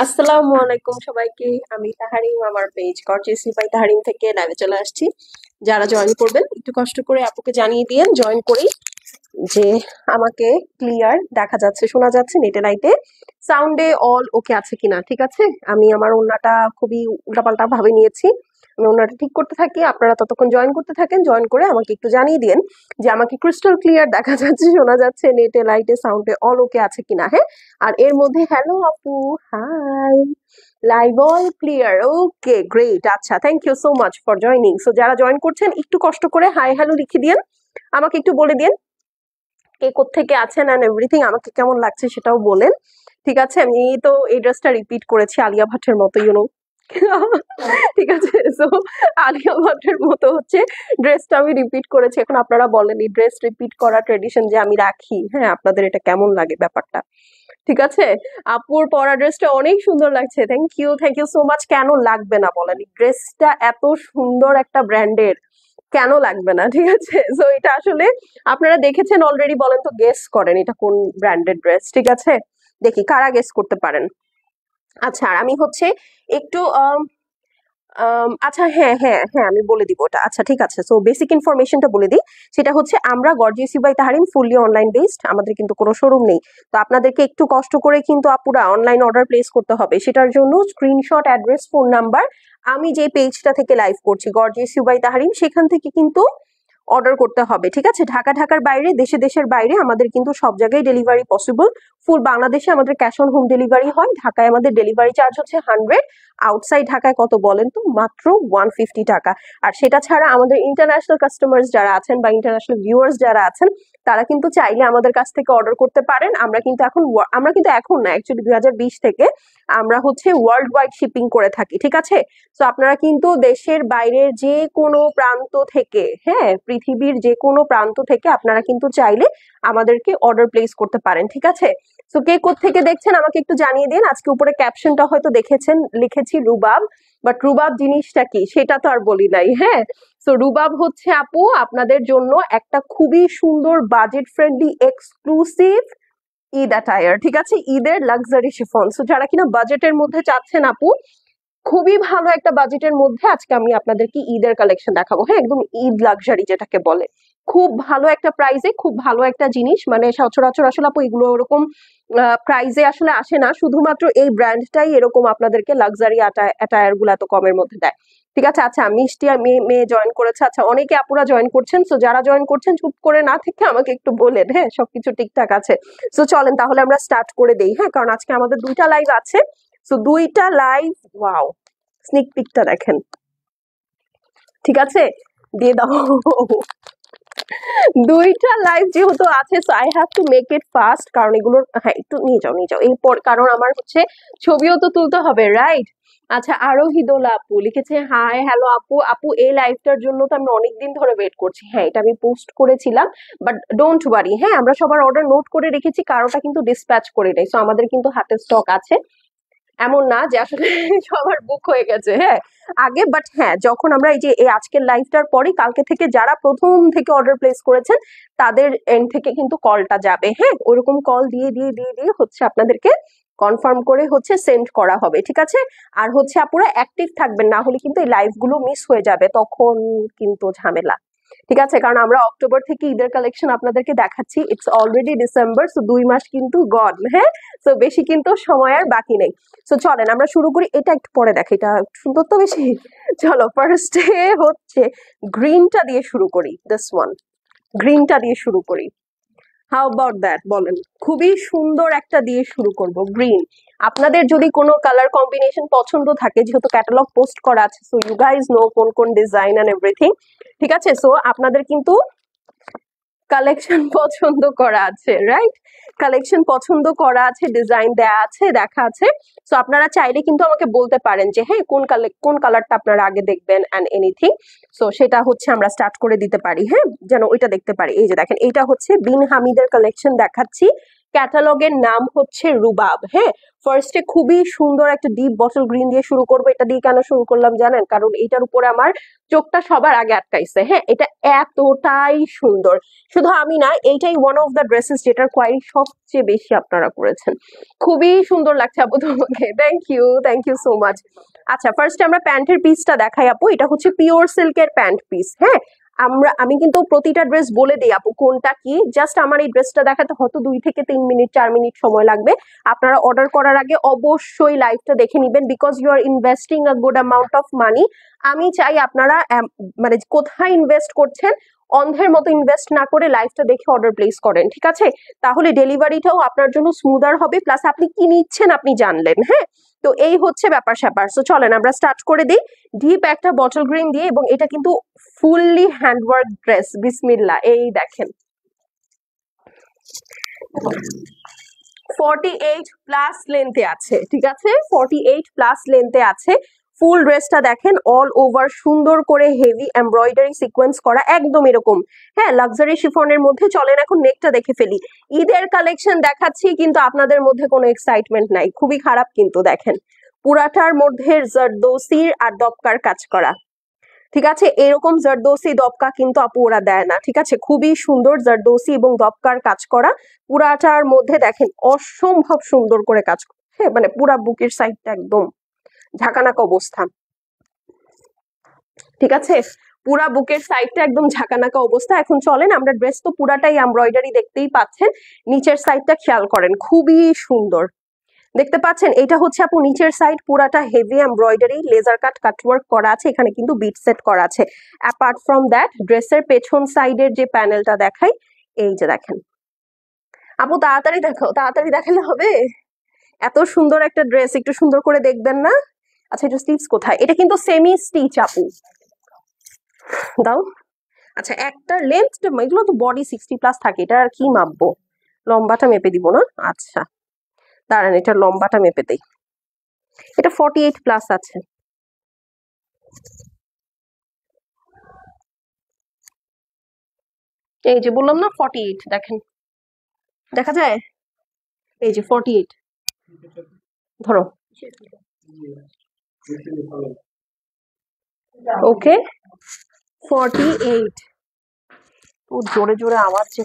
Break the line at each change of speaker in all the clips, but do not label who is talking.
আসসালামু আলাইকুম সবাইকে। আমি তাহারিম, আমার পেজ গর্জিয়াসলি বাই তাহারিম থেকে লাইভে চলে আসছি। যারা জয়েন করবেন একটু কষ্ট করে আপুকে জানিয়ে দিয়েন জয়েন করেই যে আমাকে ক্লিয়ার দেখা যাচ্ছে, শোনা যাচ্ছে, নেটে লাইটে সাউন্ডে অল ওকে আছে কিনা। ঠিক আছে, আমি আমার ওড়নাটা খুবই উল্টাপাল্টা ভাবে নিয়েছি। আমি ওড়নাটা ঠিক করতে থাকি, আপনারা ততক্ষণ জয়েন করতে থাকেন। জয়েন করে আমাকে একটু জানিয়ে দিন যে আমাকে ক্রিস্টাল ক্লিয়ার দেখা যাচ্ছে, শোনা যাচ্ছে, নেটে লাইটে সাউন্ডে অল ওকে আছে কিনা। হ্যাঁ, আর এর মধ্যে হ্যালো আপু, hi, live all clear, okay great. আচ্ছা, thank you so much for joining. So যারা জয়েন করছেন একটু কষ্ট করে হাই হ্যালো লিখে দিন, আমাকে একটু বলে দিন কে কোত্থেকে আছেন অ্যান্ড এভরিথিং, আমাকে কেমন লাগছে সেটাও বলেন। ঠিক আছে, আমি তো এই ড্রেসটা রিপিট করেছি আলিয়া ভাটের মতো, ঠিক আছে। সো আলিয়া ভাটের মতো হচ্ছে ড্রেসটা আমি রিপিট করেছি। এখন আপনারা বলেন এই ড্রেস রিপিট করা ট্রেডিশন যে আমি রাখি, হ্যাঁ, আপনাদের এটা কেমন লাগে ব্যাপারটা? ঠিক আছে, আপুর পরা ড্রেসটা অনেক সুন্দর লাগছে। Thank you so much. কেন লাগবে না বলেন, ড্রেসটা এত সুন্দর একটা ব্র্যান্ডের, কেন লাগবে না? ঠিক আছে, সো এটা আসলে আপনারা দেখেছেন অলরেডি। বলেন তো, গেস করেন এটা কোন ব্র্যান্ডেড ড্রেস। ঠিক আছে, দেখি কারা গেস করতে পারেন। আচ্ছা, আর আমি হচ্ছে একটু আচ্ছা, হ্যাঁ হ্যাঁ হ্যাঁ, আমি বলে দিব ওটা। আচ্ছা ঠিক আছে, সো বেসিক ইনফরমেশনটা বলে দিই। সেটা হচ্ছে আমরা gorgeousy by Taharim fully online based, আমাদের কিন্তু কোনো শোরুম নেই। তো আপনাদেরকে একটু কষ্ট করে কিন্তু আপুরা অনলাইন অর্ডার প্লেস করতে হবে। সেটার জন্য স্ক্রিনশট, অ্যাড্রেস, ফোন নাম্বার, আমি যে পেজটা থেকে লাইভ করছি গর্জিয়াসি বাই তাহারিম, সেখান থেকে কিন্তু অর্ডার করতে হবে। ঠিক আছে, ঢাকার বাইরে, দেশের বাইরে আমাদের কিন্তু সব জায়গায় ডেলিভারি পসিবল। ফুল বাংলাদেশে আমাদের ক্যাশ অন হোম ডেলিভারি হয়। ঢাকায় আমাদের ডেলিভারি চার্জ হচ্ছে 100, আউটসাইড ঢাকায় কত বলেন তো? মাত্র 150 টাকা। আর সেটা ছাড়া আমাদের ইন্টারন্যাশনাল কাস্টমার্স যারা আছেন বা ইন্টারন্যাশনাল ভিউয়ার্স যারা আছেন, তারা কিন্তু চাইলে আমাদের কাছ থেকে অর্ডার করতে পারেন। আমরা কিন্তু এখন না, অ্যাকচুয়ালি 2020 থেকে আমরা হচ্ছে ওয়ার্ল্ড ওয়াইড শিপিং করে থাকি। ঠিক আছে, তো আপনারা কিন্তু দেশের বাইরের যে কোনো প্রান্ত থেকে, হ্যাঁ, পৃথিবীর যে কোনো প্রান্ত থেকে আপনারা কিন্তু চাইলে আমাদেরকে অর্ডার প্লেস করতে পারেন। ঠিক আছে, তো কে কোত্থেকে দেখছেন আমাকে একটু জানিয়ে দিন। আজকে উপরে ক্যাপশনটা হয়তো দেখেছেন, লিখেছি রুবাব, বাট রুবাব জিনিসটা কি সেটা তো আর বলি নাই। হ্যাঁ, তো রুবাব হচ্ছে আপু আপনাদের জন্য একটা খুবই সুন্দর budget friendly exclusive Eid attire. ঠিক আছে, ঈদের লাক্সারি শিফন। সো যারা কিনা বাজেটের মধ্যে চাচ্ছেন আপু, খুবই ভালো একটা বাজেটের মধ্যে আজকে আমি আপনাদেরকে ঈদের কালেকশন দেখাবো। হ্যাঁ, একদম ঈদ লাক্সারি যেটাকে বলে, খুব ভালো একটা প্রাইসে খুব ভালো একটা জিনিস। মানে সচরাচর আসলে আপু এগুলো ওরকম প্রাইসে আসলে আসে না, শুধুমাত্র এই ব্র্যান্ডটাই এরকম আপনাদেরকে লাক্সারি অ্যাটায়ার গুলো এত কমের মধ্যে দেয়। ঠিক আছে, আচ্ছা মিষ্টি আর মেয়ে জয়েন করেছে। আচ্ছা, অনেকে আপুরা জয়েন করছেন। সো যারা জয়েন করছেন চুপ করে না থেকে আমাকে একটু বলেন, হ্যাঁ সবকিছু ঠিকঠাক আছে। সো চলেন তাহলে আমরা স্টার্ট করে দেই। হ্যাঁ, কারণ আজকে আমাদের 2টা লাইভ আছে। সো 2টা লাইভ, ওয়াও, স্নিক পিকটা দেখেন। ঠিক আছে, দিয়ে দাও। 2টা লাইভ যেহেতু আছে, so I have to make it fast, কারণ এগুলোর, হ্যাঁ একটু নিয়ে যাও এরপর, কারণ আমার হচ্ছে ছবিও তো তুলতে হবে, রাইট? আচ্ছা, আরোহিদোলা আপু লিখেছে হাই হ্যালো আপু। আপু এই লাইভটার জন্য তো আমি অনেকদিন ধরে ওয়েট করছি। হ্যাঁ, এটা আমি পোস্ট করেছিলাম, বাট ডোন্ট ওয়ারি। হ্যাঁ, আমরা সবার অর্ডার নোট করে রেখেছি, কারোটা কিন্তু ডিসপ্যাচ করে নেই। সো আমাদের কিন্তু হাতে স্টক আছে, এমন না যে আসলে সবার বুক হয়ে গেছে। হ্যাঁ, আগে, বাট হ্যাঁ, যখন আমরা এই আজকের লাইভটার পরে কালকে থেকে যারা প্রথম থেকে অর্ডার প্লেস করেছেন তাদের এন্ড থেকে কিন্তু কলটা যাবে। হ্যাঁ, ওইরকম কল দিয়ে হচ্ছে আপনাদেরকে কনফার্ম করে হচ্ছে সেন্ড করা হবে। ঠিক আছে, আর হচ্ছে আপনারা অ্যাক্টিভ থাকবেন, না হলে কিন্তু এই লাইভ গুলো মিস হয়ে যাবে, তখন কিন্তু ঝামেলা। ঠিক আছে, কারণ আমরা অক্টোবর থেকে ঈদের কালেকশন আপনাদেরকে দেখাচ্ছি। ইটস অলরেডি ডিসেম্বর, সো 2 মাস কিন্তু গন। হ্যাঁ, সো বেশি কিন্তু সময় আর বাকি নেই। সো চলেন আমরা শুরু করি। এটা একটু পরে দেখে, এটা সুন্দর তো বেশি। চলো ফার্স্টে হচ্ছে গ্রিনটা দিয়ে শুরু করি, দিস ওয়ান, গ্রিনটা দিয়ে শুরু করি। হাউ অ্যাবাউট দ্যাট বলেন? খুবই সুন্দর একটা দিয়ে শুরু করব, গ্রিন। আপনাদের যদি কোনো কালার কম্বিনেশন পছন্দ থাকে, যেহেতু ক্যাটালগ পোস্ট করা আছে, সো ইউ গাইজ নো কোন কোন ডিজাইন এন্ড এভরিথিং। ঠিক আছে, সো আপনাদের কিন্তু কালেকশন পছন্দ করা আছে, রাইট? কালেকশন পছন্দ করা আছে, ডিজাইন দেয়া আছে, দেখা আছে। সো আপনারা চাইলে কিন্তু আমাকে বলতে পারেন যে হ্যাঁ কোন কালারটা আপনারা আগে দেখবেন অ্যান্ড এনিথিং। সো সেটা হচ্ছে আমরা স্টার্ট করে দিতে পারি। হ্যাঁ, যেন ওইটা দেখতে পারি। এই যে দেখেন, এইটা হচ্ছে বিন হামিদের কালেকশন দেখাচ্ছি। ক্যাটালগের নাম হচ্ছে রুবাব। হ্যাঁ, ফার্স্টে খুবই সুন্দর একটা ডিপ বটল গ্রিন দিয়ে শুরু করবো। এটা দিয়ে কেন শুরু করলাম জানেন? কারণ এটার উপরে আমার চোখটা সবার আগে আটকাইছে। হ্যাঁ, এটা এতটাই সুন্দর। শুধু আমি না, এইটাই ওয়ান অফ দ্য ড্রেসেস যেটার কোয়ারি সবচেয়ে বেশি আপনারা করেছেন। খুবই সুন্দর লাগছে আপু তোমাকে। Thank you so much. আচ্ছা, ফার্স্টে আমরা প্যান্টের পিসটা দেখাই আপু। এটা হচ্ছে পিওর সিল্কের প্যান্ট পিস। হ্যাঁ, আমি কিন্তু প্রতিটা ড্রেস বলে দিই আপু কোনটা কি। জাস্ট আমার এই ড্রেসটা দেখাতে হয়তো 2 থেকে 3 মিনিট 4 মিনিট সময় লাগবে। আপনারা অর্ডার করার আগে অবশ্যই লাইভটা দেখে নিবেন, because you are investing a good amount of money. আমি চাই আপনারা মানে কোথায় ইনভেস্ট করছেন অন্ধের মতো ইনভেস্ট না করে লাইভটা দেখে অর্ডার প্লেস করেন, ঠিক আছে? তাহলে ডেলিভারিটাও আপনার জন্য স্মুদার হবে, প্লাস আপনি কি নিচ্ছেন আপনি জানলেন। হ্যাঁ, তো এই হচ্ছে ব্যাপার স্যাপার। সো চলেন আমরা স্টার্ট করে দিই। ডিপ একটা বটল গ্রিন দিয়ে, এবং এটা কিন্তু ফুললি হ্যান্ডওয়ার্ক ড্রেস। বিসমিল্লাহ, এই দেখেন 48 প্লাস লেন্থে আছে, ঠিক আছে? 48 প্লাস লেন্থে আছে। ফুল ড্রেসটা দেখেন অল ওভার সুন্দর করে হেভি এমব্রয়ডারি সিকোয়েন্স করা, একদম এরকম। হ্যাঁ, লাক্সারি শিফনের মধ্যে। চলেন এখন নেকটা দেখে ফেলি। ঈদের কালেকশন দেখাচ্ছি কিন্তু আপনাদের মধ্যে কোনো এক্সাইটমেন্ট নাই, খুবই খারাপ কিন্তু। দেখেন পুরাটার মধ্যে জারদৌসির আর দপকার কাজ করা, ঠিক আছে? এরকম জারদৌসি দপকা কিন্তু আপু ওরা দেয় না, ঠিক আছে? খুবই সুন্দর জারদৌসি এবং দপকার কাজ করা। পুরাটার মধ্যে দেখেন অসম্ভব সুন্দর করে কাজ। হ্যাঁ, মানে পুরা বুকের সাইডটা একদম ঝাঁকানাকা অবস্থা, ঠিক আছে? পুরা বুকের সাইডটা একদম ঝাঁকানাকা অবস্থা। এখন চলেন আমরা, ড্রেস তো পুরাটাই এমব্রয়ডারি দেখতেই পাচ্ছেন। নিচের সাইডটা খেয়াল করেন, খুবই সুন্দর দেখতে পাচ্ছেন। এটা হচ্ছে আপু নিচের সাইড, পুরাটা heavy embroidery laser cut cutwork করা আছে। এখানে কিন্তু বিট সেট করা আছে। অ্যাপার্ট ফ্রম দ্যাট, ড্রেসের পেছন সাইডের যে প্যানেলটা দেখাই, এই যে দেখেন। আপু তাড়াতাড়ি দেখাও, তাড়াতাড়ি দেখালে হবে? এত সুন্দর একটা ড্রেস, একটু সুন্দর করে দেখবেন না? আচ্ছা, এটা স্টিচ কোথায়? এটা কিন্তু সেমি স্টিচ আপু, দাও। আচ্ছা, একটা লেন্থ, এগুলো তো বডি 60 প্লাস থাকে, এটা আর কি মাপবো? লম্বাটা মেপে দিব না? আচ্ছা দাঁড়ান, এটা লম্বাটা মেপে দেই। এটা 48 প্লাস আছে। এই যে বললাম না 48, দেখেন দেখা যায়, এই যে 48। ধরো, ওকে 48। ও জোরে জোরে আওয়াজ যে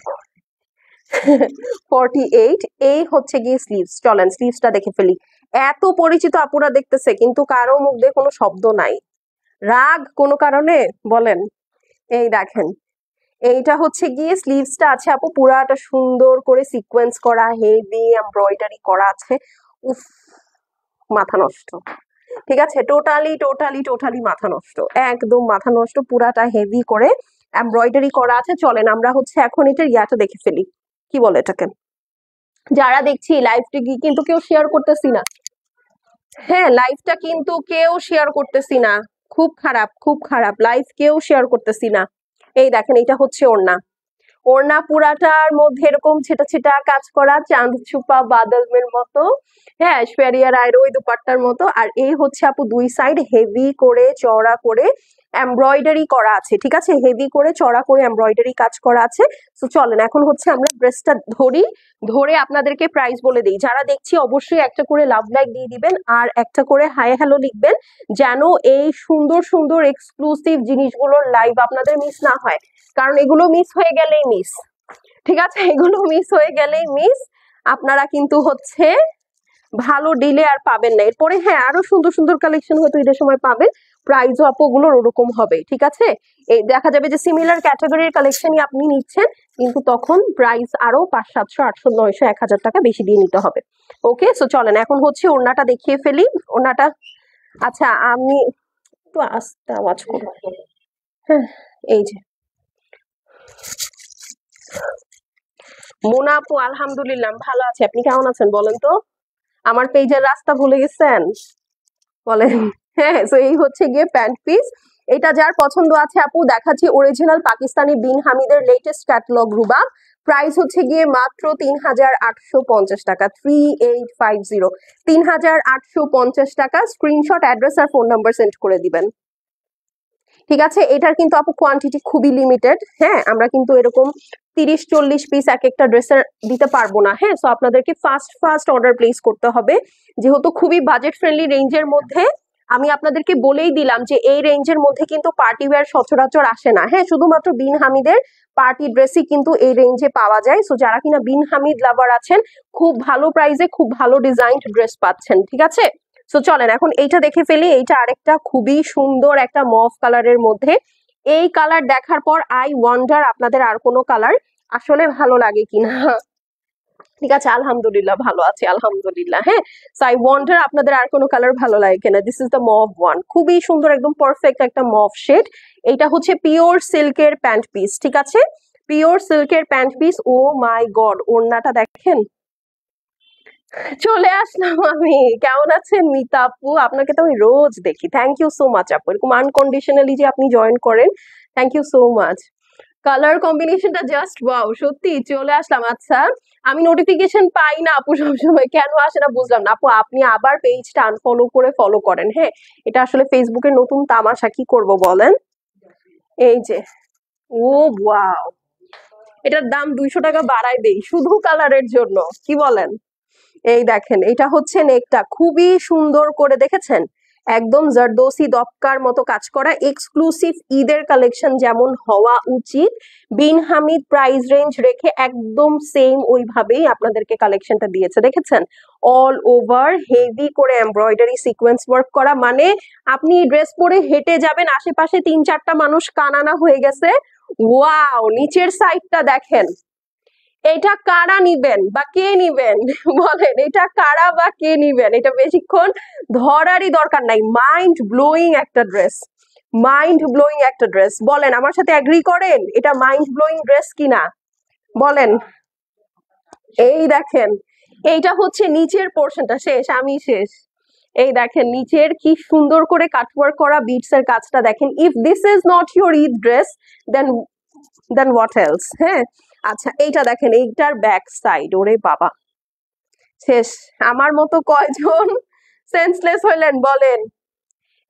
48। এই হচ্ছে গিয়ে স্লিভস। চলেন স্লিভসটা দেখে ফেলি। এত পরিচিত আপুরা দেখতেছে কিন্তু কারো মুখ দিয়ে কোনো শব্দ নাই। রাগ কোনো কারণে বলেন? এই দেখেন, এইটা হচ্ছে গিয়ে স্লিভসটা আছে আপু, পুরাটা সুন্দর করে সিকোয়েন্স করা, হেভি এমব্রয়ডারি করা আছে। উফ, মাথা নষ্ট, ঠিক আছে? টোটালি টোটালি টোটালি মাথা নষ্ট, একদম মাথা নষ্ট। পুরাটা হেভি করে এমব্রয়ডারি করা আছে। চলেন আমরা হচ্ছে এখন এটার ইয়াটা দেখে ফেলি, কি বলে এটাকে। যারা দেখছি লাইভটা কিন্তু কেউ শেয়ার করতেছি না। হ্যাঁ, লাইভটা কিন্তু কেউ শেয়ার করতেছি না, খুব খারাপ, খুব খারাপ। লাইভ কেউ শেয়ার করতেছি না। এই দেখেন, এটা হচ্ছে ওড়না। ওড়না পুরাটার মধ্যে এরকম ছেটা ছেটা কাজ করা, চাঁদ ছুপা বাদলের মতো। হ্যাঁ, ঐশ্বরিয়া রায়ের ওই দুপাট্টার মতো। আর এই হচ্ছে আপু দুই সাইড হেভি করে চওড়া করে এমব্রয়ডারি করা আছে, ঠিক আছে? হেভি করে চওড়া করে এমব্রয়ডারি কাজ করা আছে। তো চলেন এখন হচ্ছে আমরা ড্রেসটা ধরি, ধরে আপনাদেরকে প্রাইস বলে দিই। যারা দেখছি অবশ্যই একটা করে লাভ লাইক দিয়ে দিবেন আর একটা করে হাই হ্যালো লিখবেন, যেন এই সুন্দর সুন্দর এক্সক্লুসিভ জিনিসগুলোর লাইভ আপনাদের মিস না হয়। কারণ এগুলো মিস হয়ে গেলেই মিস, ঠিক আছে? এগুলো মিস হয়ে গেলেই মিস। আপনারা কিন্তু হচ্ছে ভালো ডিলে আর পাবেন না এরপরে। হ্যাঁ, আরো সুন্দর সুন্দর কালেকশন হয়তো ঈদের সময় পাবেন, প্রাইসও আপুগুলোর ওরকম হবে, ঠিক আছে? এই দেখা যাবে যে সিমিলার ক্যাটাগরির কালেকশনই আপনি নিচ্ছেন, কিন্তু তখন প্রাইস আরো 500, 700, 800, 900, 1000 টাকা বেশি দিয়ে নিতে হবে। ওকে, সো চলেন এখন হচ্ছে ওড়নাটা দেখিয়ে ফেলি। ওড়নাটা, আচ্ছা আমি একটু আস্তে আওয়াজ করবো। হ্যাঁ, এই যে মোনা আপু, আলহামদুলিল্লাহ ভালো আছে। আপনি কেমন আছেন বলেন তো? আমার পেজের রাস্তা ভুলে গেছেন বলেন? হ্যাঁ, তো এই হচ্ছে গিয়ে প্যান্ট পিস। এটা যার পছন্দ আছে আপু দেখাচ্ছি, অরিজিনাল পাকিস্তানি বিন হামিদের লেটেস্ট ক্যাটালগ রুবাব। প্রাইস হচ্ছে গিয়ে মাত্র 3850 টাকা, 3850, 3850 টাকা। স্ক্রিনশট, অ্যাড্রেস আর ফোন নাম্বার সেন্ড করে দিবেন, ঠিক আছে? এটার কিন্তু আপু কোয়ান্টিটি খুবই লিমিটেড। হ্যাঁ, আমরা কিন্তু এরকম 30-40 পিস এক একটা ড্রেসের দিতে পারবো না, হ্যাঁ। সো আপনাদেরকে ফার্স্ট অর্ডার প্লেস করতে হবে, যেহেতু খুবই বাজেট ফ্রেন্ডলি রেঞ্জের মধ্যে। আমি আপনাদেরকে বলেই দিলাম যে এই রেঞ্জের মধ্যে কিন্তু পার্টি ওয়্যার সচরাচর আসে না, হ্যাঁ। শুধুমাত্র বিন হামিদের পার্টি ড্রেসই কিন্তু এই রেঞ্জে পাওয়া যায়। সো যারা কিনা বিন হামিদ লাভার আছেন, খুব ভালো প্রাইসে খুব ভালো ডিজাইনড ড্রেস পাচ্ছেন, ঠিক আছে। সো চলেন এখন এইটা দেখে ফেলি। এইটা আরেকটা খুবই সুন্দর একটা মভ কালারের মধ্যে। এই কালার দেখার পর আই ওয়ান্ডার আপনাদের আর কোনো কালার আসলে ভালো লাগে কিনা। ঠিক আছে, আলহামদুলিল্লাহ ভালো আছে, আলহামদুলিল্লাহ, হ্যাঁ। সো আই ওয়ান্ডার আপনাদের আর কোনো কালার ভালো লাগে কিনা। This is the mauve one, খুবই সুন্দর, একদম পারফেক্ট একটা মভ শেড। এটা হচ্ছে পিওর সিল্কের প্যান্ট পিস, ঠিক আছে, পিওর সিল্কের প্যান্ট পিস। ও মাই গড, ওড়নাটা দেখেন। চলে আসলাম আমি। কেমন আছেন মিতা আপু? আপনাকে তো আমি রোজ দেখি। থ্যাংক ইউ সো মাচ আপু, এরকম আনকন্ডিশনালি যে আপনি জয়েন করেন, thank you so much. Colour কম্বিনেশনটা জাস্ট ওয়াও, সত্যি চলে আসলাম। আচ্ছা, আমি নোটিফিকেশন পাই না আপু সবসময়, কেন আসে না বুঝলাম না আপু। আপনি আবার পেজটা আনফলো করে ফলো করেন, হ্যাঁ। এটা আসলে ফেসবুকের নতুন তামাশা, কি করব বলেন। এই যে, ও ওয়াও, এটার দাম 200 টাকা বাড়াই দেই শুধু কালারের জন্য, কি বলেন। এই দেখেন, এটা হচ্ছে নেকটা, খুবই সুন্দর করে দেখেছেন, একদম জারদোসি দপকার মতো কাজ করা, এক্সক্লুসিভ ঈদের কালেকশন যেমন হওয়া উচিত। বিন হামিদ প্রাইস রেঞ্জ রেখে একদম সেম ওইভাবেই আপনাদেরকে কালেকশনটা দিয়েছে, দেখেছেন। অল ওভার হেভি করে এমব্রয়ডারি সিকোয়েন্স ওয়ার্ক করা, মানে আপনি ড্রেস পরে হেঁটে যাবেন, আশেপাশে 3-4টা মানুষ কানানা হয়ে গেছে। ওয়াও, নিচের সাইডটা দেখেন। এটা কারা নিবেন বা কে নিবেন বলেন, এটা কারা বা কে নিবেন, এটা বেশিক্ষণ ধরারই দরকার নাই। মাইন্ড ব্লোয়িং একটা ড্রেস, মাইন্ড ব্লোয়িং একটা ড্রেস। বলেন আমার সাথে এগ্রি করেন, এটা মাইন্ড ব্লোয়িং ড্রেস কিনা বলেন। এই দেখেন, এইটা হচ্ছে নিচের পোর্শনটা, শেষ, আমি শেষ। এই দেখেন নিচের কি সুন্দর করে কাটওয়ার্ক করা বিটস এর কাজটা দেখেন। If this is not your Eid dress, then what else, হ্যাঁ। আচ্ছা, এইটা দেখেন, এইটার ব্যাক সাইড, ওরে বাবা শেষ। আমার মতো কয়জন সেন্সলেস হইলেন বলেন।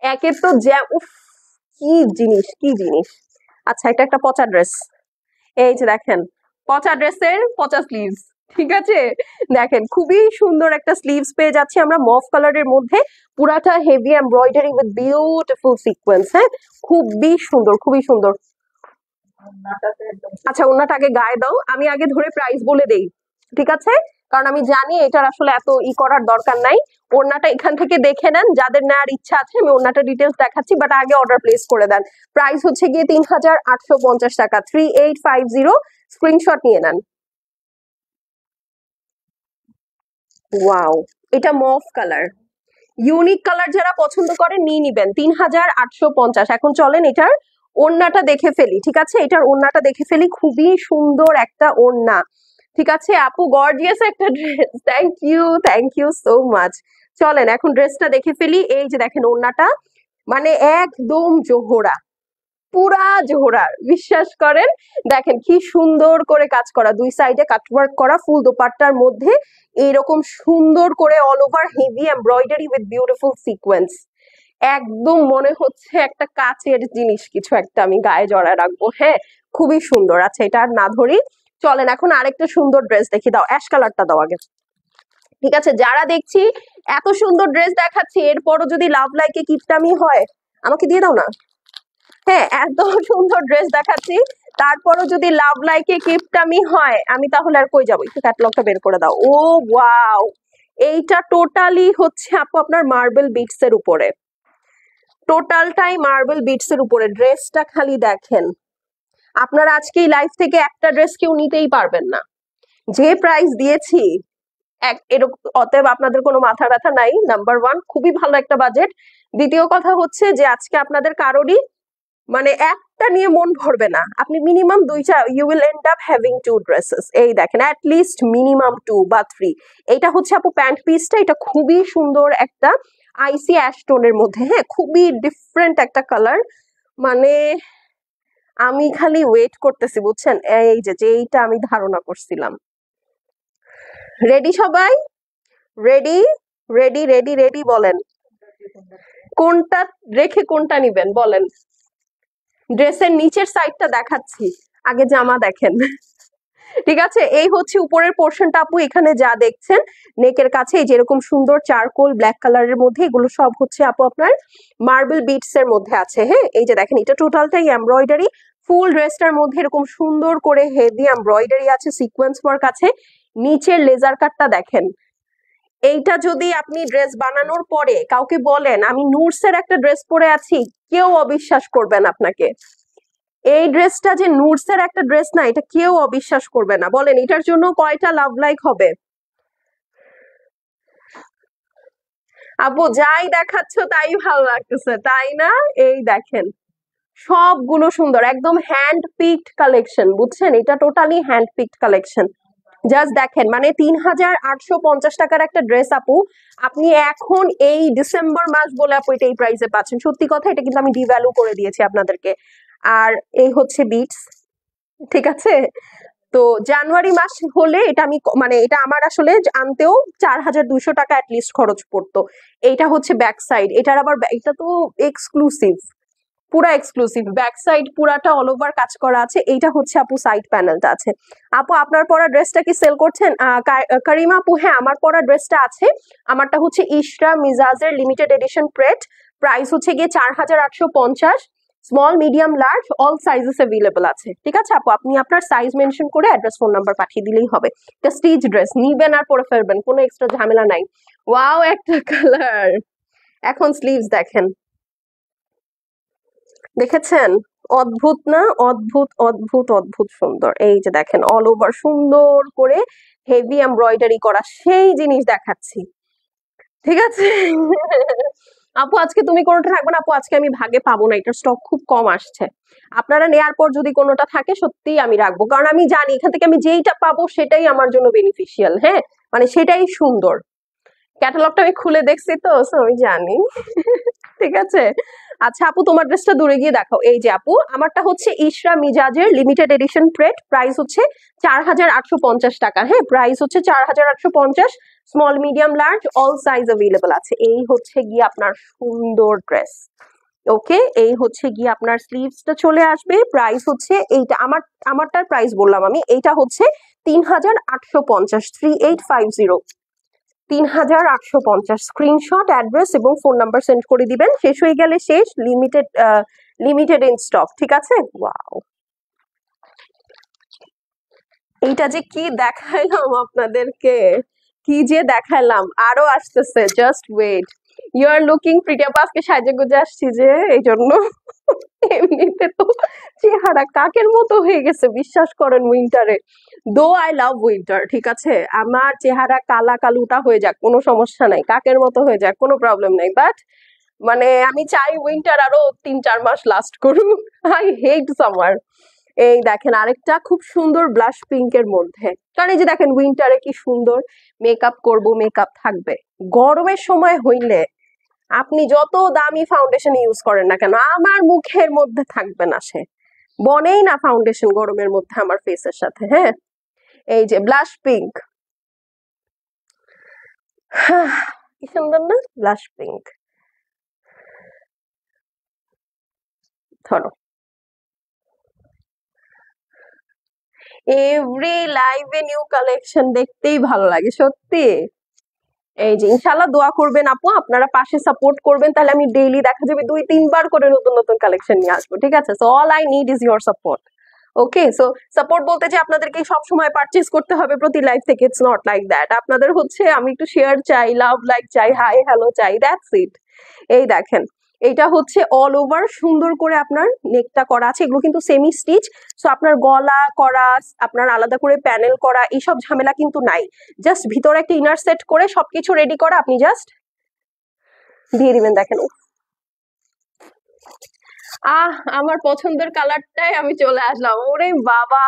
একের তো উফ, কি জিনিস, কি জিনিস। আচ্ছা, এটা একটা পচা ড্রেস। এই যে দেখেন, পচা ড্রেসের পচা স্লিভস, ঠিক আছে। দেখেন খুবই সুন্দর একটা স্লিভস পেয়ে যাচ্ছি আমরা মভ কালারের মধ্যে, পুরাটা heavy embroidery with beautiful sequence, হ্যাঁ। খুবই সুন্দর, খুবই সুন্দর। আচ্ছা, ওনাটা আগে গায়ে দাও, আমি আগে ধরে প্রাইস বলে দেই, ঠিক আছে, কারণ আমি জানি এটার আসলে এত করার দরকার নাই। ওড়নাটা এখান থেকে দেখে নেন, যাদের নেওয়ার ইচ্ছা আছে আমি ওড়নাটা ডিটেলস দেখাচ্ছি, বাট আগে অর্ডার প্লেস করে দেন। প্রাইস হচ্ছে গিয়ে 3850 টাকা, 3850। স্ক্রিনশট নিয়ে নেন। ওয়াও, এটা মভ কালার, ইউনিক কালার যারা পছন্দ করেন নিয়ে নিবেন। 3850। এখন চলেন এটার ওড়নাটা দেখে ফেলি, ঠিক আছে, এটার ওড়নাটা দেখে ফেলি। খুবই সুন্দর একটা ওড়না, ঠিক আছে আপু, গর্জিয়াস একটা dress. Thank you so much. চলেন এখন ড্রেসটা দেখে ফেলি। এই যে দেখেন ওড়নাটা, মানে একদম জোহরা, পুরা জোহরা, বিশ্বাস করেন। দেখেন কি সুন্দর করে কাজ করা, দুই সাইডে কাটওয়ার্ক করা, ফুল দোপাট্টার মধ্যে এইরকম সুন্দর করে all over heavy embroidery with beautiful sequence. একদম মনে হচ্ছে একটা কাচের জিনিস কিছু একটা আমি গায়ে জড়ায় রাখবো, হ্যাঁ। খুবই সুন্দর। আচ্ছা, এটা আর না ধরি, চলেন এখন আরেকটা সুন্দর ড্রেস দেখি। দাও অ্যাশ কালারটা দাও আগে, ঠিক আছে। যারা দেখছি এত সুন্দর ড্রেস দেখাচ্ছি, এরপরও যদি লাভ লাইকে কিপটামি হয় আমাকে দিয়ে দাও না, হ্যাঁ। এত সুন্দর ড্রেস দেখাচ্ছি, তারপরও যদি লাভ লাইকে কিপটামি হয়, আমি তাহলে আর কই যাবো। একটু ক্যাটালগটা বের করে দাও। ও ওয়াও, এইটা টোটালি হচ্ছে আপু আপনার মার্বেল বিটস এর উপরে, টোটালটাই মার্বেল বিটস এর উপরে। ড্রেসটা খালি দেখেন, আপনারা আজকে এই লাইফ থেকে একটা ড্রেস কেউ নিতেই পারবেন না, যে প্রাইস দিয়েছি। অতএব আপনাদের কোনো মাথা ব্যথা নাই। নাম্বার ওয়ান, খুবই ভালো একটা বাজেট। দ্বিতীয় কথা হচ্ছে যে আজকে আপনাদের কারোরই মানে একটা নিয়ে মন ভরবে না, আপনি মিনিমাম দুইটা, you will end up having 2 dresses. এই দেখেন, অ্যাট লিস্ট মিনিমাম 2 বা 3। এইটা হচ্ছে আপু প্যান্ট পিসটা, এটা খুবই সুন্দর একটা আইসি অ্যাশ টোনের মধ্যে, হ্যাঁ, খুবই ডিফারেন্ট একটা কালার। মানে আমি খালি ওয়েট করতেছি বুঝছেন, এই যে এইটা আমি ধারণা করছিলাম। রেডি সবাই? রেডি রেডি রেডি রেডি বলেন, কোনটা রেখে কোনটা নিবেন বলেন। ড্রেসের নিচের সাইডটা দেখাচ্ছি, আগে জামা দেখেন। ঠিক আছে, এই হচ্ছে উপরের পোর্শনটা আপু। এখানে যা দেখছেন নেকের কাছে এই যেরকম সুন্দর চারকোল ব্ল্যাক কালারের মধ্যে, এগুলো সব হচ্ছে আপু আপনার মার্বেল বিটস এর মধ্যে আছে। হ্যাঁ, এই যে দেখেন এটা টোটালটাই এমব্রয়ডারি। ফুল ড্রেসটার মধ্যে এরকম সুন্দর করে হেভি এমব্রয়ডারি আছে, সিকোয়েন্স ওয়ার্ক আছে। নিচের লেজার কাটটা দেখেন। এইটা যদি আপনি ড্রেস বানানোর পরে কাউকে বলেন আমি নুডসের একটা ড্রেস পরে আছি, কেউ অবিশ্বাস করবেন আপনাকে। এই ড্রেসটা যে নুডসের একটা ড্রেস না, এটা কেউ অবিশ্বাস করবে না। বলেন এটার জন্য কয়টা লাভ লাইক হবে? আপু যাই দেখাচ্ছ তাই ভালো লাগতেছে, তাই না? এই দেখেন সবগুলো সুন্দর, একদম হ্যান্ড পিকড কালেকশন, বুঝছেন? এটা totally hand picked collection. Just দেখেন, মানে ৩,৮৫০ টাকার একটা ড্রেস আপু, আপনি এখন এই ডিসেম্বর মাস বলে আপু এটা এই প্রাইসে পাচ্ছেন। সত্যি কথা, এটা কিন্তু আমি ডিভ্যালু করে দিয়েছি আপনাদেরকে। আর এই হচ্ছে বিটস, ঠিক আছে? তো জানুয়ারি মাস হলে এটা আমি মানে এটা আমার আসলে আনতেও ৪,২০০ টাকা অ্যাটলিস্ট খরচ পড়তো। এইটা হচ্ছে ব্যাক সাইড, এটার আবার এটা তো এক্সক্লুসিভ, পুরা এক্সক্লুসিভ ব্যাক সাইড, পুরাটা অল ওভার কাজ করা আছে। এইটা হচ্ছে আপু সাইড প্যানেলটা আছে। আপু আপনার পরা ড্রেসটা কি সেল করছেন? কারিমা আপু, হ্যাঁ আমার পরা ড্রেসটা আছে। আমারটা হচ্ছে ইশরা মিজাজের লিমিটেড এডিশন প্রেট, প্রাইস হচ্ছে গিয়ে ৪,৮৫০। Small medium large all sizes available আছে। ঠিক আছে আপু, আপনি আপনার সাইজ মেনশন করে অ্যাড্রেস ফোন নাম্বার পাঠিয়ে দিলেই হবে। এটা স্টিচ ড্রেস, নিবেন আর পরে ফেলবেন, কোনো এক্সট্রা ঝামেলা নাই। ওয়াও একটা কালার। এখন স্লিভস দেখেন, দেখেছেন? অদ্ভুত না? অদ্ভুত অদ্ভুত অদ্ভুত সুন্দর। এই যে দেখেন অল ওভার সুন্দর করে হেভি এমব্রয়ডারি করা সেই জিনিস দেখাচ্ছি, ঠিক আছে? আপু আজকে তুমি কোনোটা রাখবে না? আপু আজকে আমি ভাগে পাবো না, এটার স্টক খুব কম আসছে। আপনারা নেয়ার পর যদি কোনোটা থাকে সত্যিই আমি রাখবো, কারণ আমি জানি এখান থেকে আমি যেইটা পাবো সেটাই আমার জন্য বেনিফিশিয়াল। হ্যাঁ, মানে সেটাই সুন্দর। ক্যাটালগটা আমি খুলে দেখছি তো, so আমি জানি। ঠিক আছে। আচ্ছা আপু তোমার ড্রেসটা দূরে গিয়ে দেখাও। এই যে আপু আমারটা হচ্ছে ইশরা মিজাজের লিমিটেড এডিশন প্রেট, প্রাইস হচ্ছে ৪,৮৫০ টাকা। হ্যাঁ, প্রাইস হচ্ছে ৪,৮৫০। Small medium large all size available আছে। এই হচ্ছে গিয়ে আপনার সুন্দর ড্রেস। ওকে, এই হচ্ছে গিয়ে আপনার স্লিভসটা চলে আসবে। প্রাইস হচ্ছে এইটা আমারটার প্রাইস বললাম আমি, এইটা হচ্ছে ৩,৮৫০, ৩,৮50। ৩,৮৫০। স্ক্রিনশট, অ্যাড্রেস এবং ফোন নাম্বার সেন্ড করে দিবেন। শেষ হয়ে গেলে শেষ, লিমিটেড ইন স্টক, ঠিক আছে? ওয়াও, এইটা যে কি দেখাইলাম আপনাদেরকে, কি যে দেখাইলাম, আরো আসতেছে, just wait. You are looking pretty. আপু আজকে সাজে গুজে আসছি যে এই জন্য। এমনিতে তো চেহারা কাকের মতো হয়ে গেছে, বিশ্বাস করেন উইন্টারে। দো আই লাভ উইন্টার, ঠিক আছে? আমার চেহারা কালা কালুটা হয়ে যাক, কোনো সমস্যা নাই, কাকের মতো হয়ে যাক, কোনো প্রবলেম নাই, বাট মানে আমি চাই উইন্টার আরো ৩-৪ মাস লাস্ট করুক। I hate summer. এই দেখেন আরেকটা খুব সুন্দর ব্লাশ পিঙ্কের মধ্যে, কারণ এই যে দেখেন উইন্টারে কি সুন্দর মেকআপ করব, মেকআপ থাকবে। গরমের সময় হইলে আপনি যত দামি ফাউন্ডেশন ইউজ করেন না কেন, আমার মুখের মধ্যে থাকবে না, সে বনেই না ফাউন্ডেশন গরমের মধ্যে আমার ফেসের সাথে। হ্যাঁ, এই যে ব্লাশ পিঙ্ক, কি সুন্দর না ব্লাশ পিঙ্ক। ধরো, এভরি লাইভে নিউ কালেকশন দেখতেই ভালো লাগে সত্যি। এই যে ইনশাল্লাহ দোয়া করবেন আপু, আপনারা পাশে সাপোর্ট করবেন, তাহলে আমি ডেইলি দেখা যাবে ২-৩ বার করে নতুন নতুন কালেকশন নিয়ে আসবো, ঠিক আছে? So all I need is your support. Okay, so support বলতে যে আপনাদেরকে সব সময় পারচেজ করতে হবে প্রতি লাইভ থেকে, ইটস নট লাইক দ্যাট। আপনাদের হচ্ছে আমি একটু শেয়ার চাই, লাভ লাইক চাই, হাই হ্যালো চাই, দ্যাটস ইট। এই দেখেন এইটা হচ্ছে অল ওভার সুন্দর করে আপনার নেকটা করা আছে, এগুলো কিন্তু সেমি স্টিচ। সো আপনার গলা করা, আপনার আলাদা করে প্যানেল করা, এইসব ঝামেলা কিন্তু নাই। জাস্ট ভিতরে একটা ইনার সেট করে সবকিছু রেডি করা, আপনি জাস্ট দিয়ে দিবেন। দেখেন, আমার পছন্দের কালারটাই আমি চলে আসলাম। ওরে বাবা,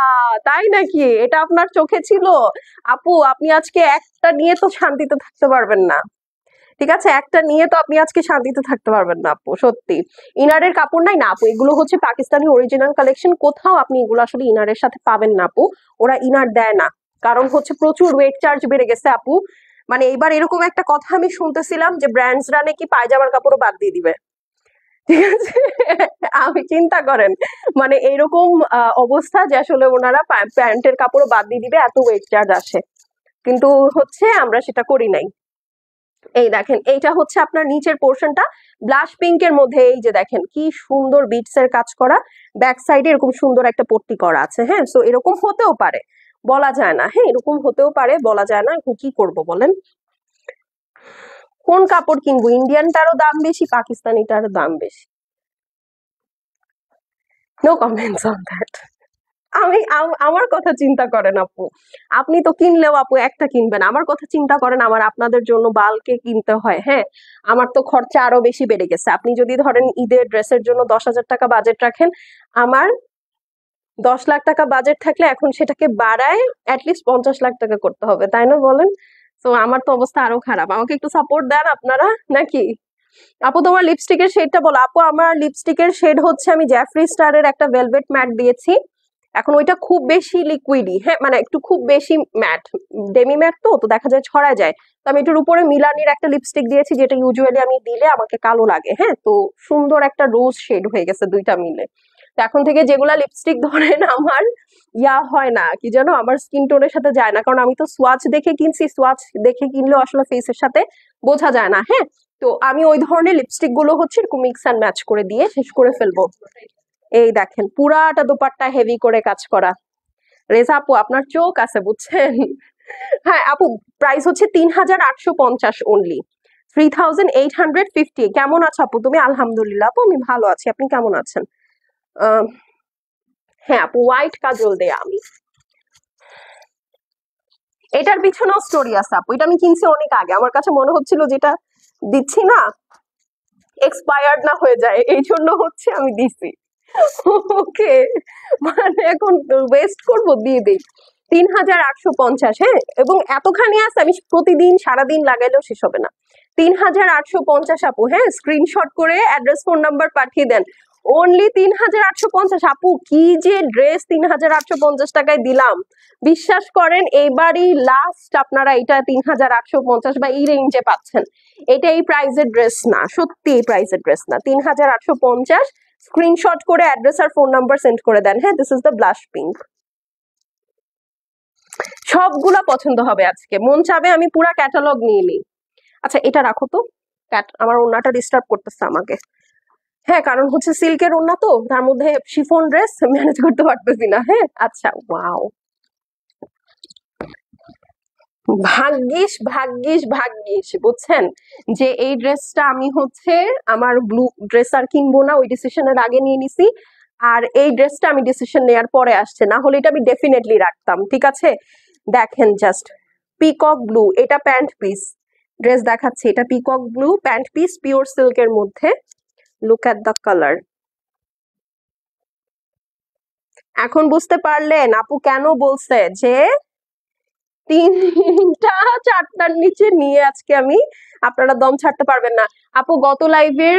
তাই নাকি? এটা আপনার চোখে ছিল? আপু আপনি আজকে একটা নিয়ে তো শান্তিতে থাকতে পারবেন না, ঠিক আছে? একটা নিয়ে তো আপনি আজকে শান্তিতে থাকতে পারবেন না আপু, সত্যি। ইনারের কাপড় নাই না আপু, এগুলো হচ্ছে পাকিস্তানি অরিজিনাল কালেকশন, কোথাও আপনি এগুলো আসলে ইনারের সাথে পাবেন না আপু। ওরা ইনার দেয় না, কারণ হচ্ছে প্রচুর ওয়েট চার্জ বেড়ে গেছে আপু। মানে এবার এরকম একটা কথা আমি শুনতেছিলাম যে ব্র্যান্ডসরা নাকি পায়জামার কাপড়ও বাদ দিয়ে দিবে। ঠিক আছে, আমি চিন্তা করেন মানে এইরকম অবস্থা যে আসলে ওনারা প্যান্টের কাপড় বাদ দিয়ে দিবে, এত ওয়েট চার্জ আসে, কিন্তু হচ্ছে আমরা সেটা করি নাই। এই দেখেন এইটা হচ্ছে আপনার নিচের পোর্শনটা ব্লাশ পিঙ্কের মধ্যে, এই যে দেখেন কি সুন্দর বিটস এর কাজ করা, ব্যাক সাইডে এরকম সুন্দর একটা পট্টি করা আছে। হ্যাঁ, সো এরকম হতেও পারে, বলা যায় না। হ্যাঁ, এরকম হতেও পারে, বলা যায় না। এখন কি করব বলেন, কোন কাপড় কিনবো? ইন্ডিয়ানটারও দাম বেশি, পাকিস্তানিটারও দাম বেশি। No comments on that. আমার কথা চিন্তা করেন আপু, আপনি তো কিনলেও আপু একটা কিনবেন, আমার কথা চিন্তা করেন, আমার আপনাদের জন্য বাল্কে কিনতে হয়। হ্যাঁ, আমার তো খরচা আরো বেশি বেড়ে গেছে। আপনি যদি ধরেন ঈদের ড্রেসের জন্য 10,000 টাকা বাজেট রাখেন, আমার 10 লাখ টাকা বাজেট থাকলে এখন সেটাকে বাড়ায় অ্যাটলিস্ট 50 লাখ টাকা করতে হবে, তাই না বলেন? তো আমার তো অবস্থা আরো খারাপ, আমাকে একটু সাপোর্ট দেন আপনারা নাকি? আপু তোমার লিপস্টিকের শেডটা বলো। আপু আমার লিপস্টিকের শেড হচ্ছে, আমি জ্যাফরি স্টারের একটা ভেলভেট ম্যাট দিয়েছি। এখন ওইটা খুব বেশি লিকুইডি, হ্যাঁ মানে একটু খুব বেশি ম্যাট, ডেমি ম্যাট তো তো দেখা যায় ছড়া যায়। তো আমি এটার উপরে মিলানির একটা লিপস্টিক দিয়েছি, যেটা ইউজুয়ালি আমি দিলে আমাকে কালো লাগে। হ্যাঁ, তো সুন্দর একটা রোজ শেড হয়ে গেছে দুইটা মিলে। তো এখন থেকে যেগুলা লিপস্টিক ধরেন আমার হয় না, কি জানো, আমার স্কিন টোনের সাথে যায় না, কারণ আমি তো সোয়াচ দেখে কিনছি, সোয়াচ দেখে কিনলেও আসলে ফেসের সাথে বোঝা যায় না। হ্যাঁ, তো আমি ওই ধরনের লিপস্টিক গুলো হচ্ছে এরকম মিক্স অ্যান্ড ম্যাচ করে দিয়ে শেষ করে ফেলবো। এই দেখেন পুরাটা দোপাট্টা হেভি করে কাজ করা। রেজা আপু আপনার চোখ আছে বুঝছেন। হ্যাঁ আপু, প্রাইস হচ্ছে 3,850 অনলি, 3,850। কেমন আছো আপু তুমি? আলহামদুলিল্লাহ আপু, আমি ভালো আছি, আপনি কেমন আছেন? আহ, হ্যাঁ আপু, হোয়াইট কাজল দেয়া আমি। এটার পিছনেও স্টোরি আছে আপু, এটা আমি কিনছি অনেক আগে, আমার কাছে মনে হচ্ছিল যেটা দিচ্ছি না এক্সপায়ার্ড না হয়ে যায়, এই জন্য হচ্ছে আমি দিছি। ওকে, মানে এখন ওয়েস্ট করবো, দিয়ে দিই। 3,850। হ্যাঁ, এবং এতখানি আছে, আমি প্রতিদিন সারাদিন লাগাইলেও শেষ হবে না। 3,850 আপু। হ্যাঁ, স্ক্রিনশট করে অ্যাড্রেস ফোন নাম্বার পাঠিয়ে দেন। অনলি 3,850 আপু, কি যে ড্রেস 3,850 টাকায় দিলাম, বিশ্বাস করেন এবারই লাস্ট আপনারা এটা 3,850 বা এই রেঞ্জে পাচ্ছেন। এটা এই প্রাইসের ড্রেস না, সত্যি এই প্রাইসের ড্রেস না। 3,850, স্ক্রিনশট করে অ্যাড্রেস আর ফোন নাম্বার সেন্ড করে দেন। হ্যাঁ, this is the blush pink. সবগুলা পছন্দ হবে আজকে, মন চাবে আমি পুরা ক্যাটালগ নিয়ে নিই। আচ্ছা এটা রাখো তো, আমার ওড়নাটা ডিস্টার্ব করতেছে আমাকে। হ্যাঁ, কারণ হচ্ছে সিল্কের ওড়না তো, তার মধ্যে শিফন ড্রেস ম্যানেজ করতে পারতেছি না। হ্যাঁ আচ্ছা, ওয়াও, ভাগ্যিস ভাগ্যিস ভাগ্যিস বুঝছেন যে এই ড্রেসটা আমি হচ্ছে আমার ব্লু ড্রেস আর কিনবো না ওই ডিসিশনের আগে নিয়ে নিছি, আর এই ড্রেসটা আমি ডিসিশন নেওয়ার পরে আসছে, না হলে এটা আমি ডেফিনেটলি রাখতাম। ঠিক আছে, দেখেন জাস্ট পিকক ব্লু, এটা প্যান্ট পিস ড্রেস দেখাচ্ছি, এটা peacock blue pant piece pure সিল্কের মধ্যে। Look at the colour. এখন বুঝতে পারলেন আপু কেন বলছে যে 3টা 4টার নিচে নিয়ে আজকে আমি, আপনারা দম ছাড়তে পারবেন না। আপু গত লাইভের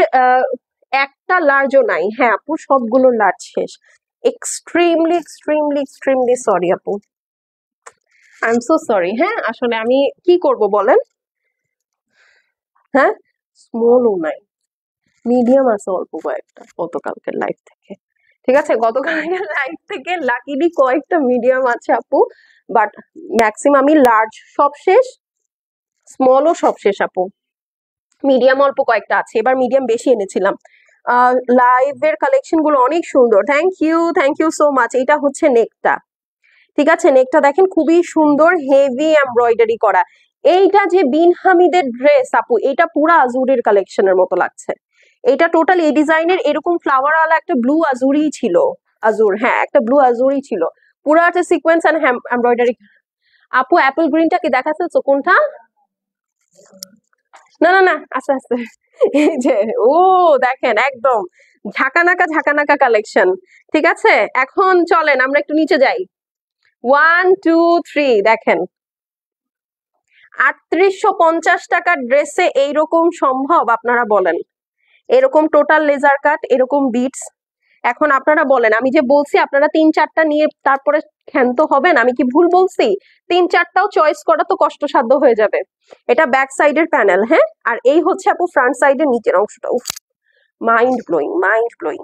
একটা লার্জও নাই। হ্যাঁ আপু, সবগুলো লার্জ শেষ। এক্সট্রিমলি এক্সট্রিমলি এক্সট্রিমলি সরি আপু, আই এম সো সরি। হ্যাঁ, আসলে আমি কি করব বলেন। হ্যাঁ, স্মলও নাই, মিডিয়াম আছে অল্প কয়েকটা গতকালকের লাইভ থেকে। ঠিক আছে, গতকালকের লাইভ থেকে লাকিলি কয়েকটা মিডিয়াম আছে আপু, বাট ম্যাক্সিমামই লার্জ সব শেষ, স্মলও সব শেষ আপু। মিডিয়াম অল্প কয়েকটা আছে, এবার মিডিয়াম বেশি এনেছিলাম। লাইভের কালেকশন গুলো অনেক সুন্দর, থ্যাংক ইউ সো মাচ। এটা হচ্ছে নেকটা, ঠিক আছে, নেকটা দেখেন খুবই সুন্দর, হেভি এমব্রয়ডারি করা। এইটা যে বিন হামিদের ড্রেস আপু, এটা পুরা আজুরের কালেকশনের মতো লাগছে। এটা টোটাল এই ডিজাইনের এরকম ফ্লাওয়ার ওয়ালা একটা ব্লু আজুরি ছিল, আজুর, হ্যাঁ একটা ব্লু আজুরি ছিল, পুরাটা সিকোয়েন্স এন্ড এমব্রয়ডারি। আপু অ্যাপল গ্রিনটা কি দেখাচ্ছে কোনটা? না না না, আস্তে আস্তে, এই যে, ও দেখেন একদম ঝাঁকানাকা কালেকশন। ঠিক আছে, এখন চলেন আমরা একটু নিচে যাই। 1 2 3 দেখেন, ৩৮৫০ টাকার ড্রেসে এইরকম সম্ভব? আপনারা বলেন, এরকম টোটাল লেজার কাট, এরকম বিটস। এখন আপনারা বলেন, আমি যে বলছি আপনারা 3-4টা নিয়ে তারপরে ক্ষান্ত হবেন, আমি কি ভুল বলছি? 3-4টাও চয়েস করা তো কষ্টসাধ্য হয়ে যাবে। এটা ব্যাক সাইডের প্যানেল, হ্যাঁ, আর এই হচ্ছে আপু ফ্রন্ট সাইডের নিচের অংশটা। উফ, মাইন্ড ব্লোয়িং, মাইন্ড ব্লোয়িং।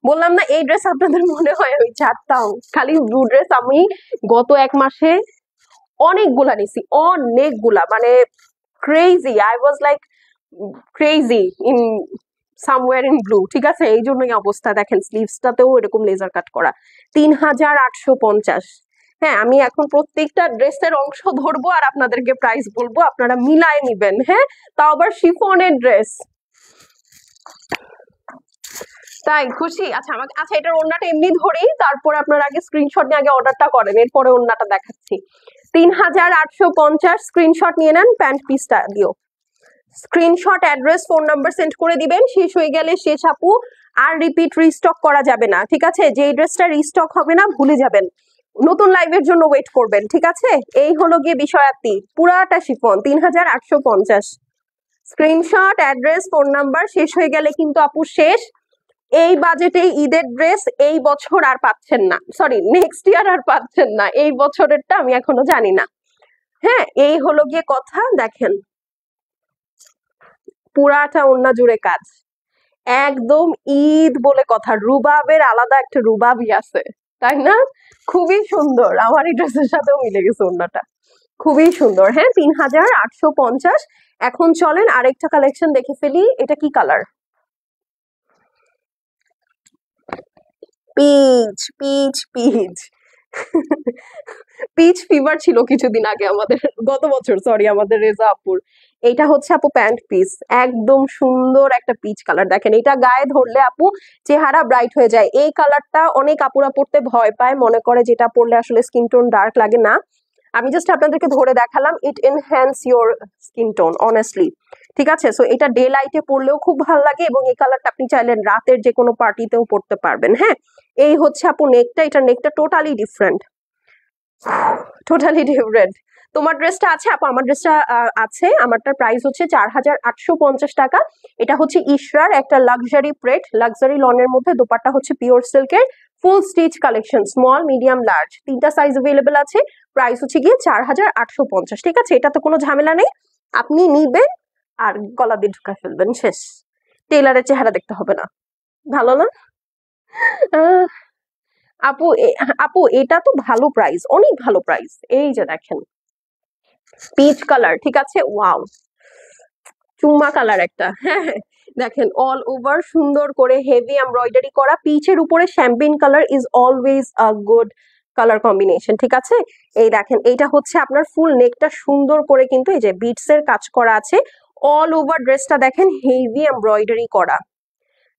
বললাম না এই ড্রেস আপনাদের মনে হয় আমি ছাড়তাম, খালি ব্লু ড্রেস আমি গত 1 মাসে অনেকগুলা নিছি, অনেকগুলা, মানে crazy, I was like crazy in somewhere in blue. ঠিক আছে, এই জন্যই অবস্থা। দেখেন স্লিভসটাতেও এরকম লেজার কাট করা, 3850। হ্যাঁ, আমি এখন প্রত্যেকটা ড্রেসের অংশ ধরবো আর আপনাদেরকে প্রাইস বলবো, আপনারা মিলায় নিবেন। হ্যাঁ, তাও আবার শিফনের ড্রেস। তাই খুশি? আচ্ছা আমাকে, আচ্ছা এটার ওড়নাটা এমনি ধরেই, তারপর আপনারা আগে স্ক্রিনশট নিয়ে আগে অর্ডারটা করেন, এরপরে ওড়নাটা দেখাচ্ছি। 3850 স্ক্রিনশট নিয়ে নেন, প্যান্ট পিসটা দিও। Screenshot, address, phone number send করে দিবেন। শেষ হয়ে গেলে শেষ আপু, আর রিপিট রিস্টক করা যাবে না। ঠিক আছে, যে ড্রেসটা রিস্টক হবে না ভুলে যাবেন, নতুন লাইভের জন্য ওয়েট করবেন। ঠিক আছে, এই হলো গিয়ে বিষয়ার্থী, পুরাটা chiffon 3850। Screenshot, address, phone number, শেষ হয়ে গেলে কিন্তু আপু শেষ। এই বাজেটে ঈদের ড্রেস এই বছর আর পাচ্ছেন না, সরি নেক্সট ইয়ার আর পাচ্ছেন না, এই বছরেরটা আমি এখনো জানি না। হ্যাঁ, এই হলো গিয়ে কথা। দেখেন পুরাটা ওড়না জুড়ে কাজ, একদম ঈদ বলে কথা। রুবাবের আলাদা একটা রুবাবই আছে, তাই না? খুবই সুন্দর, আমার এই ড্রেসের সাথেও মিলে গেছে ওড়নাটা, খুবই সুন্দর। হ্যাঁ, 3850। এখন চলেন আরেকটা কালেকশন দেখে ফেলি। এটা কি colour? Peach peach peach peach fever ছিল কিছুদিন আগে আমাদের, গত বছর, সরি, আমাদের রেজা আপুর। এটা হচ্ছে আপু প্যান্ট পিস, একদম সুন্দর একটা পিচ কালার। দেখেন এটা গায়ে ধরলে আপু চেহারা ব্রাইট হয়ে যায়। এই কালারটা অনেক আপুরা পড়তে ভয় পায়, মনে করে যেটা পড়লে আসলে স্কিন টোন ডার্ক লাগে। না, আমি জাস্ট আপনাদেরকে ধরে দেখালাম, it enhance your skin tone honestly. ঠিক আছে, সো এটা ডে লাইটে পরলেও খুব ভালো লাগে, এবং এই কালারটা আপনি চাইলেন রাতের যে কোনো পার্টিতেও পরতে পারবেন। হ্যাঁ, এই হচ্ছে আপু নেকটা, এটা নেকটা টোটালি ডিফারেন্ট, টোটালি ডিফারেন্ট। তোমার ড্রেসটা আছে আপু? আমার ড্রেসটা আছে, আমারটার প্রাইস হচ্ছে 4850 টাকা। এটা হচ্ছে ইশরার একটা লাক্সারি প্রেট, লাক্সারি লনের মধ্যে, দোপাট্টা হচ্ছে পিওর সিল্কের, ফুল stitch collection, small, medium, large, 3টা সাইজ অ্যাভেলেবেল আছে। প্রাইস হচ্ছে গিয়ে 4850। ঠিক আছে, এটা তো কোনো ঝামেলা নেই, আপনি নিবেন আর গলা দিয়ে ঢুকা ফেলবেন, শেষ। টেলারের চেহারা দেখতে হবে না, ভালো না? আপু আপু এটা তো ভালো প্রাইস, অনেক ভালো প্রাইস। এই যে দেখেন পিচ কালার, ঠিক আছে, ওয়াও, চুম্মা কালার একটা। হ্যাঁ হ্যাঁ, দেখেন অল ওভার সুন্দর করে হেভি এমব্রয়ডারি করা, পিচের উপরে champagne colour is always a good colour combination. ঠিক আছে, এই দেখেন এইটা হচ্ছে আপনার ফুল নেকটা সুন্দর করে কিন্তু এই যে বিটস এর কাজ করা আছে, অল ওভার ড্রেসটা দেখেন হেভি এমব্রয়ডারি করা।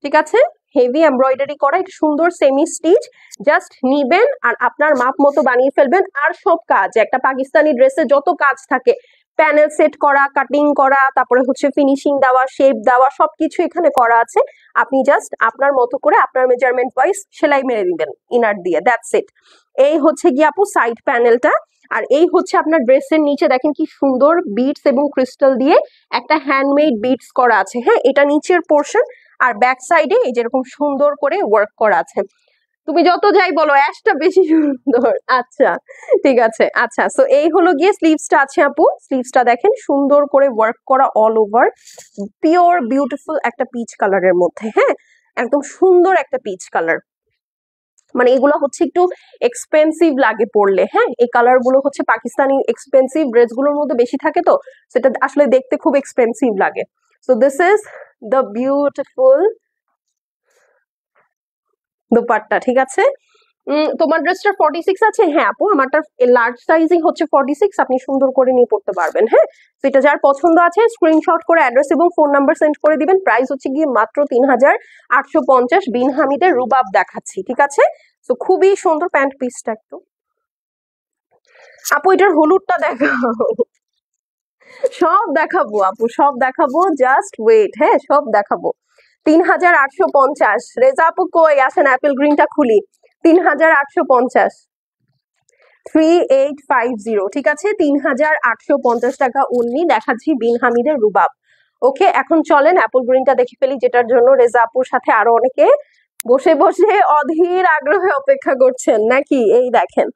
ঠিক আছে, হেভি এমব্রয়ডারি করা, একটা সুন্দর সেমি স্টিচ, জাস্ট নিবেন আর আপনার মাপ মতো বানিয়ে ফেলবেন। আর সব কাজ, একটা পাকিস্তানি ড্রেসে যত কাজ থাকে, প্যানেল সেট করা, কাটিং করা, তারপরে হচ্ছে ফিনিশিং দেওয়া, শেপ দেওয়া, সবকিছু এখানে করা আছে। আপনি জাস্ট আপনার মতো করে আপনার মেজারমেন্ট ওয়াইজ সেলাই মেরে দিবেন ইনার দিয়ে, দ্যাটস ইট। এই হচ্ছে গিয়ে আপু সাইড প্যানেলটা। আর এই হচ্ছে আপনার ড্রেসের নিচে দেখেন কি সুন্দর বিটস এবং ক্রিস্টাল দিয়ে একটা হ্যান্ডমেড বিটস করা আছে। হ্যাঁ, এটা নিচের পোর্শন, আর ব্যাক সাইডে এই যেরকম সুন্দর করে ওয়ার্ক করা আছে। তুমি যত যাই বলো অ্যাশটা বেশি সুন্দর। আচ্ছা ঠিক আছে, আচ্ছা, সো এই হলো গিয়ে স্লিভসটা আছে আপু, স্লিভসটা দেখেন সুন্দর করে ওয়ার্ক করা অল ওভার, পিওর বিউটিফুল একটা পিচ কালারের মধ্যে। হ্যাঁ, একদম সুন্দর একটা পিচ কালার, মানে এগুলো হচ্ছে একটু এক্সপেন্সিভ লাগে পড়লে। হ্যাঁ, এই কালার গুলো হচ্ছে পাকিস্তানি এক্সপেন্সিভ ড্রেস গুলোর মধ্যে বেশি থাকে, তো সেটা আসলে দেখতে খুব এক্সপেন্সিভ লাগে। So this is the beautiful dupatta. ঠিক আছে, তোমার ড্রেসটা 46 আছে? হ্যাঁ আপু, আমারটা লার্জ সাইজই হচ্ছে 46, আপনি সুন্দর করে নিয়ে পড়তে পারবেন। হ্যাঁ, তো এটা যার পছন্দ আছে স্ক্রিনশট করে অ্যাড্রেস এবং ফোন নাম্বার সেন্ড করে দিবেন। প্রাইস হচ্ছে গিয়ে মাত্র 3850। বিন হামিদের রুবাব দেখাচ্ছি। ঠিক আছে, তো খুবই সুন্দর প্যান্ট পিসটা একটু। আপু এটার হলুদটা দেখাও। সব দেখাবো আপু, সব দেখাবো, জাস্ট ওয়েট। হ্যাঁ, সব দেখাবো। 3850। রেজা আপু কই আসেন, অ্যাপেল গ্রিনটা খুলি। 3850, 3850। ঠিক আছে, 3850 টাকা উন্নি দেখাচ্ছি বিন হামিদের রুবাব। ওকে, এখন চলেন অ্যাপল গ্রিনটা দেখে ফেলি, যেটার জন্য রেজা আপুর সাথে আরো অনেকে বসে বসে অধীর আগ্রহে অপেক্ষা করছেন নাকি। এই দেখেন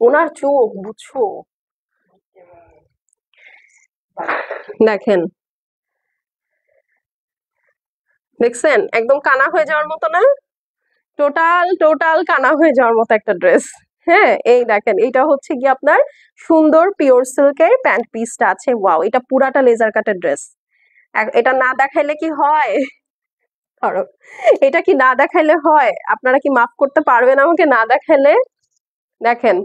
ওনার চোখ, বুঝছো, দেখেন দেখছেন একদম কানা হয়ে যাওয়ার মতো না? টোটাল টোটাল কানা হয়ে যাওয়ার মতো একটা ড্রেস। হ্যাঁ, এই দেখেন এটা হচ্ছে কি আপনার সুন্দর পিওর সিল্কের প্যান্ট পিসটা আছে। ওয়াও, এটা পুরাটা লেজার কাটের ড্রেস। এটা না দেখাইলে কি হয়? ধরো, এটা কি না দেখাইলে হয়? আপনারা কি মাফ করতে পারবেন আমাকে না দেখাইলে? দেখেন,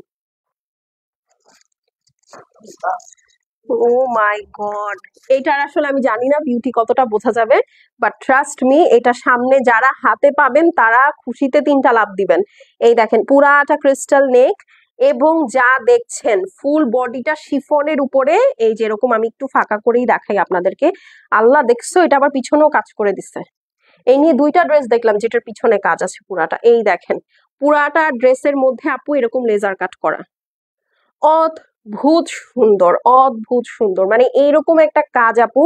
ও মাই গড, এইটার আসলে আমি জানি না বিউটি কতটা বোঝা যাবে, বাট ট্রাস্ট মি, এটা সামনে যারা হাতে পাবেন তারা খুশিতে তিনটা লাভ দিবেন। এই দেখেন পুরাটা ক্রিস্টাল নেক, এবং যা দেখছেন ফুল বডিটা শিফনের উপরে, এই যেরকম আমি একটু ফাঁকা করেই দেখাই আপনাদেরকে। আল্লাহ, দেখছো এটা আবার পিছনেও কাজ করে দিচ্ছে। এই নিয়ে দুইটা ড্রেস দেখলাম যেটার পিছনে কাজ আছে পুরাটা। এই দেখেন পুরাটা ড্রেসের মধ্যে আপু এরকম লেজার কাট করা, অদ্ভুত সুন্দর, অদ্ভুত সুন্দর। মানে এইরকম একটা কাজ আপু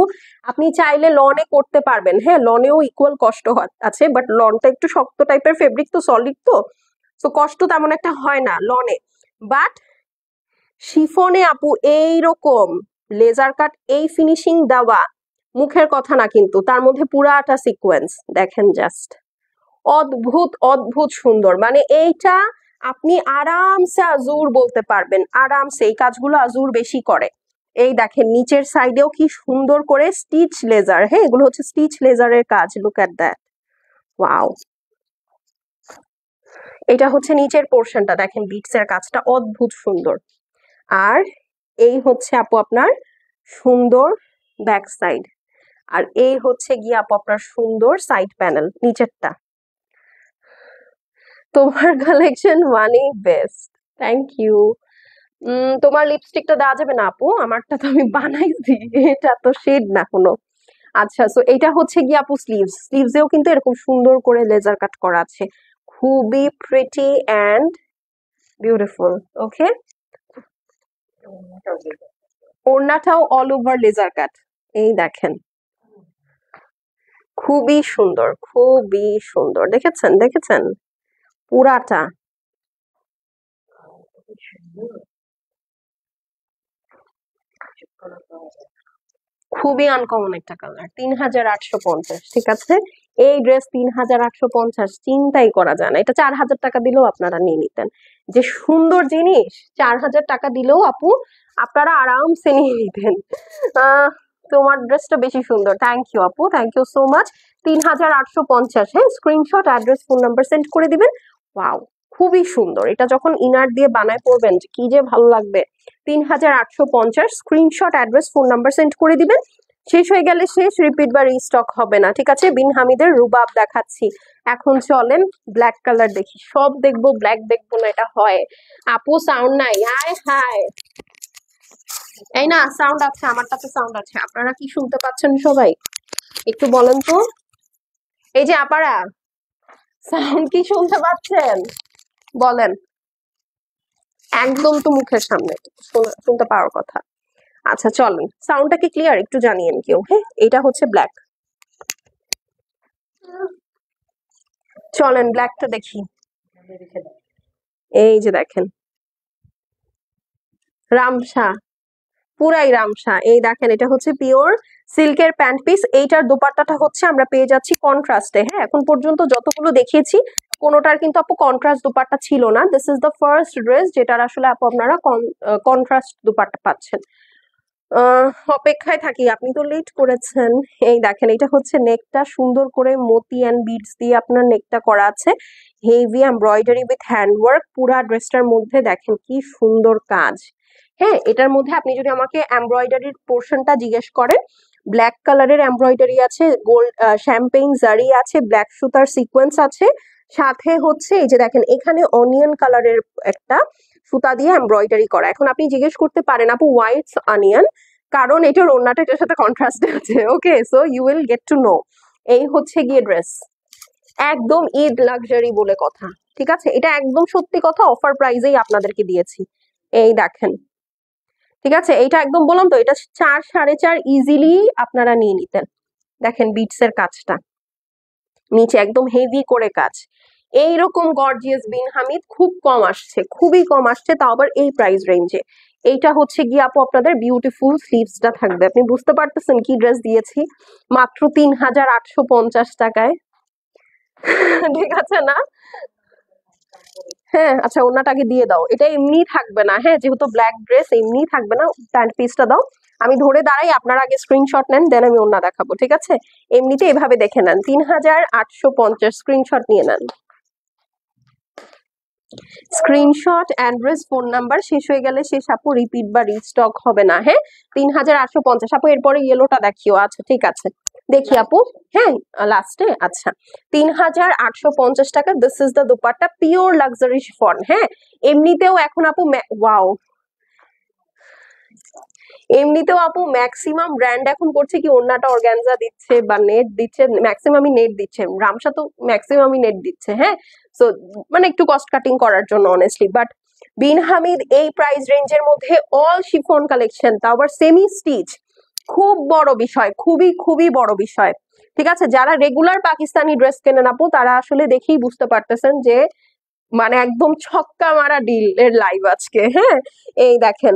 আপনি চাইলে লনে করতে পারবেন। হ্যাঁ, লনেও ইকুয়াল কষ্ট আছে, বাট লনটা একটু শক্ত টাইপের ফেব্রিক, তো সলিড, তো কষ্ট তেমন একটা হয় না লনে। বাট শিফনে আপু এইরকম লেজার কাট, এই ফিনিশিং দেওয়া, মুখের কথা না কিন্তু, তার মধ্যে পুরাটা সিকোয়েন্স দেখেন, জাস্ট অদ্ভুত অদ্ভুত সুন্দর। মানে এইটা আপনি আরামসে আজুর বলতে পারবেন, আরামসে। এই কাজগুলো আজুর বেশি করে। এই দেখেন নিচের সাইডেও কি সুন্দর করে স্টিচ লেজার। হ্যাঁ, এগুলো হচ্ছে স্টিচ লেজারের কাজ। Look at that, wow. এটা হচ্ছে নিচের পোর্শনটা, দেখেন বিটস এর কাজটা অদ্ভুত সুন্দর। আর এই হচ্ছে আপু আপনার সুন্দর ব্যাক সাইড, আর এই হচ্ছে গিয়ে আপু আপনার সুন্দর সাইড প্যানেল নিচেরটা। তোমার কালেকশন মানে বেস্ট, থ্যাংক ইউ। তোমার লিপস্টিকটা দেওয়া যাবে না আপু? আমারটা তো আমি বানাইছি, এটা তো শেড না কোনো। আচ্ছা, সো এটা হচ্ছে গিয়ে আপু স্লিভসেও কিন্তু এরকম সুন্দর করে লেজার কাট করা আছে, খুবই প্রিটি অ্যান্ড বিউটিফুল। ওকে, ওড়নাটাও অল ওভার লেজার কাট। এই দেখেন খুবই সুন্দর, খুবই সুন্দর। দেখেছেন দেখেছেন পুরাটা। খুবই আনকমন একটা কালার, ৩,৮৫০। ঠিক আছে, এই ড্রেস ৩,৮৫০ চিন্তাই করা যায় না। এটা ৪,০০০ টাকা দিলেও আপনারা নিয়ে নিতেন। যে সুন্দর জিনিস ৪,০০০ টাকা দিলেও আপু আপনারা আরামসে নিয়ে নিতেন। আহ তোমার ড্রেসটা বেশি সুন্দর। থ্যাংক ইউ আপু, থ্যাংক ইউ সো মাচ। ৩,৮৫০। হ্যাঁ, screenshot, address, phone number send করে দিবেন। ওয়াও, খুবই সুন্দর। এটা যখন ইনার দিয়ে বানায় পড়বেন কি যে ভালো লাগবে। ৩,৮৫০, screenshot, address, phone number send করে দিবেন। শেষ হয়ে গেলে শেষ, রিপিট বা রিস্টক হবে না। ঠিক আছে, বিন হামিদের রুবাব দেখাচ্ছি। এখন চলেন ব্ল্যাক কালার দেখি। সব দেখবো, ব্ল্যাক দেখবো না, এটা হয়? আপু সাউন্ড নাই, হায় হায়। এই না, সাউন্ড আছে, আমারটাতে সাউন্ড আছে। আপনারা কি শুনতে পাচ্ছেন সবাই? একটু বলেন তো। এই যে আপারা, সাউন্ড কি শুনতে পাচ্ছেন? বলেন। একদম তো মুখের সামনে, শুনতে পাওয়ার কথা। আচ্ছা চলেন, সাউন্ডটা কি ক্লিয়ার একটু জানিয়েন কেউ। হ্যাঁ, এটা হচ্ছে ব্ল্যাক। চলেন ব্ল্যাকটা দেখি। এই যে দেখেন রামসা, পুরাই রামসা। এই দেখেন এটা হচ্ছে পিওর সিল্কের প্যান্ট পিস। এইটার দোপাট্টাটা হচ্ছে আমরা পেয়ে যাচ্ছি কন্ট্রাস্টে। হ্যাঁ, এখন পর্যন্ত যতগুলো দেখিয়েছি কোনোটার কিন্তু আপু কন্ট্রাস্ট দোপাট্টা ছিল না। This is the first dress যেটার আসলে আপু আপনারা কন্ট্রাস্ট দোপাট্টা পাচ্ছেন। অপেক্ষায় থাকি, আপনি তো লেট করেছেন। এই দেখেন এটা হচ্ছে নেকটা, সুন্দর করে মতি অ্যান্ড বিডস দিয়ে আপনার নেকটা করা আছে, হেভি এমব্রয়ডারি উইথ হ্যান্ডওয়ার্ক। পুরা ড্রেসটার মধ্যে দেখেন কি সুন্দর কাজ। হ্যাঁ, এটার মধ্যে আপনি যদি আমাকে এমব্রয়ডারির পোর্শনটা জিজ্ঞেস করেন, ব্ল্যাক কালারের এমব্রয়ডারি আছে, গোল্ড শ্যাম্পেইন জারি আছে, ব্ল্যাক সুতার সিকোয়েন্স আছে, সাথে হচ্ছে এই যে দেখেন এখানে অনিয়ন কালারের একটা সুতা দিয়ে এমব্রয়ডারি করা। এখন আপনি জিজ্ঞেস করতে পারেন আপু হোয়াইট অনিয়ন, কারণ এটার ওড়নাটা এটার সাথে কন্ট্রাস্টে আছে। Okay, so you will get to know. এই হচ্ছে গিয়ে ড্রেস, একদম ঈদ লাক্সারি বলে কথা। ঠিক আছে, এটা একদম সত্যি কথা, অফার প্রাইজেই আপনাদেরকে দিয়েছি। এই দেখেন, ঠিক আছে, এইটা একদম বললাম তো, এটা ৪, ৪.৫ ইজিলি আপনারা নিয়ে নিতেন। দেখেন বিটস এর কাজটা নিচে একদম হেভি করে কাজ। এইরকম গর্জিয়াস বিন হামিদ খুব কম আসছে, খুবই কম আসছে, তাও আবার এই প্রাইস রেঞ্জে। এইটা হচ্ছে গিয়ে আপু আপনাদের বিউটিফুল স্লিভসটা থাকবে। আপনি বুঝতে পারতেছেন কি ড্রেস দিয়েছি, মাত্র ৩,৮৫০ টাকায়। ঠিক আছে না? হ্যাঁ, আচ্ছা ওড়নাটাকে দিয়ে দাও। এটা এমনি থাকবে না, হ্যাঁ, যেহেতু ব্ল্যাক ড্রেস এমনি থাকবে না। প্যান্ট পিসটা দাও, আমি ধরে দাঁড়াই, আপনারা আগে স্ক্রিনশট নেন, দেন আমি ওড়না দেখাবো, ঠিক আছে? এমনিতে এভাবে দেখে নেন, ৩,৮৫০ স্ক্রিনশট নিয়ে নেন। স্ক্রিনশট, অ্যাড্রেস, ফোন নাম্বার, শেষ হয়ে গেলে শেষ আপু, রিপিট বা রিস্টক হবে না। হ্যাঁ, ৩,৮৫০ আপু। এরপরে ইয়েলোটা দেখিও। আচ্ছা ঠিক আছে, দেখি আপু। হ্যাঁ, লাস্টে। আচ্ছা, ৩,৮৫০ টাকা। This is the dupatta, pure luxury chiffon. হ্যাঁ, এমনিতেও এখন আপু ওয়াও, এমনিতেও আপু ম্যাক্সিমাম ব্র্যান্ড এখন করছে কি, ওড়নাটা অর্গানজা দিচ্ছে বা নেট দিচ্ছে, ম্যাক্সিমামই নেট দিচ্ছে, রামসা তো ম্যাক্সিমামই নেট দিচ্ছে। হ্যাঁ, সো মানে একটু কস্ট কাটিং করার জন্য অনেস্টলি, বাট বিন হামিদ এই প্রাইস রেঞ্জের মধ্যে অল শিফন কালেকশন, তাও আবার সেমি স্টিচ, খুব বড় বিষয়, খুবই খুবই বড় বিষয়। ঠিক আছে, যারা রেগুলার পাকিস্তানি ড্রেস কেনেন আপু, তারা আসলে দেখেই বুঝতে পারতেছেন যে মানে একদম ছক্কা মারা ডিল এর লাইভ আজকে। হ্যাঁ, এই দেখেন,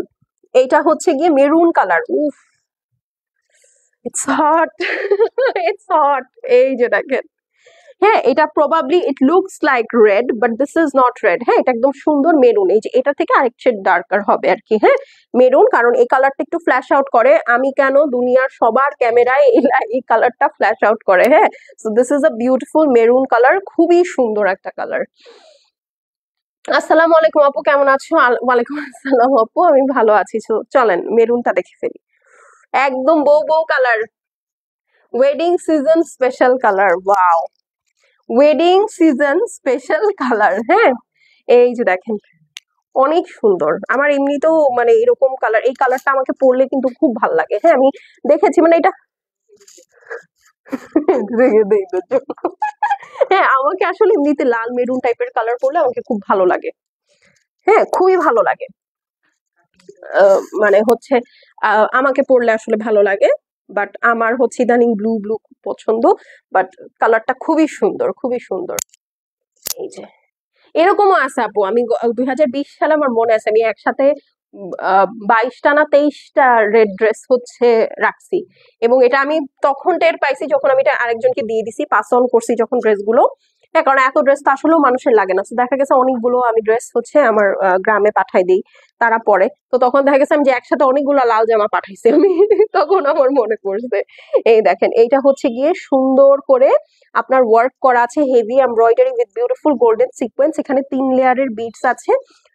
এইটা হচ্ছে গিয়ে মেরুন কালার। উফ, ইটস হট। It's hot. এই যে দেখেন, হ্যাঁ, এটা probably it looks like red, but this is not red. হ্যাঁ, এটা একদম সুন্দর মেরুন। এই যে এটা থেকে আরেক শেড ডার্কার হবে আর কি। হ্যাঁ, মেরুন, কারণ এই কালারটা একটু ফ্ল্যাশ আউট করে। আমি কেন, দুনিয়ার সবার ক্যামেরায় এই কালারটা ফ্ল্যাশ আউট করে। হ্যাঁ, so this is a beautiful maroon colour, খুবই সুন্দর একটা কালার। আসসালামু আলাইকুম আপু, কেমন আছো? ওয়ালাইকুম আসসালাম আপু, আমি ভালো আছি। চলেন মেরুনটা দেখে ফেলি। একদম বউ বউ colour, wedding season special colour. Wow, wedding season special colour. হ্যাঁ, এই যে দেখেন, অনেক সুন্দর। আমার এমনিতেও মানে এরকম কালার, এই কালারটা আমাকে পরলে কিন্তু খুব ভালো লাগে। হ্যাঁ, আমি দেখেছি, মানে এটা হ্যাঁ, আমাকে আসলে এমনিতে লাল মেরুন টাইপের কালার পরলে আমাকে খুব ভালো লাগে। হ্যাঁ, খুবই ভালো লাগে। মানে হচ্ছে আমাকে পরলে আসলে ভালো লাগে, বাট আমার হচ্ছে ইদানিং ব্লু ব্লু পছন্দ, বাট কালারটা খুবই সুন্দর, খুবই সুন্দর। এই যে এরকমও আছে আপু, আমি 2020 সালে আমার মনে আছে আমি একসাথে 22টা না 23টা রেড ড্রেস হচ্ছে রাখছি, এবং এটা আমি তখন টের পাইছি যখন আমি এটা আরেকজনকে দিয়ে দিছি, পাস অন করছি যখন ড্রেসগুলো। হ্যাঁ, কারণ এত ড্রেস তো আসলেও মানুষের লাগে না। তো দেখা গেছে অনেকগুলো আমি ড্রেস হচ্ছে আমার গ্রামে পাঠাই দিই, তারা পরে। তো তখন দেখা গেছে আমি যে একসাথে অনেকগুলো লাল জামা পাঠাইছি আমি। তখন আমার মনে পড়ছে। এই দেখেন, এইটা হচ্ছে গিয়ে সুন্দর করে আপনার ওয়ার্ক করা আছে, heavy embroidery with beautiful golden sequence, এখানে 3 লেয়ারের বিটস আছে।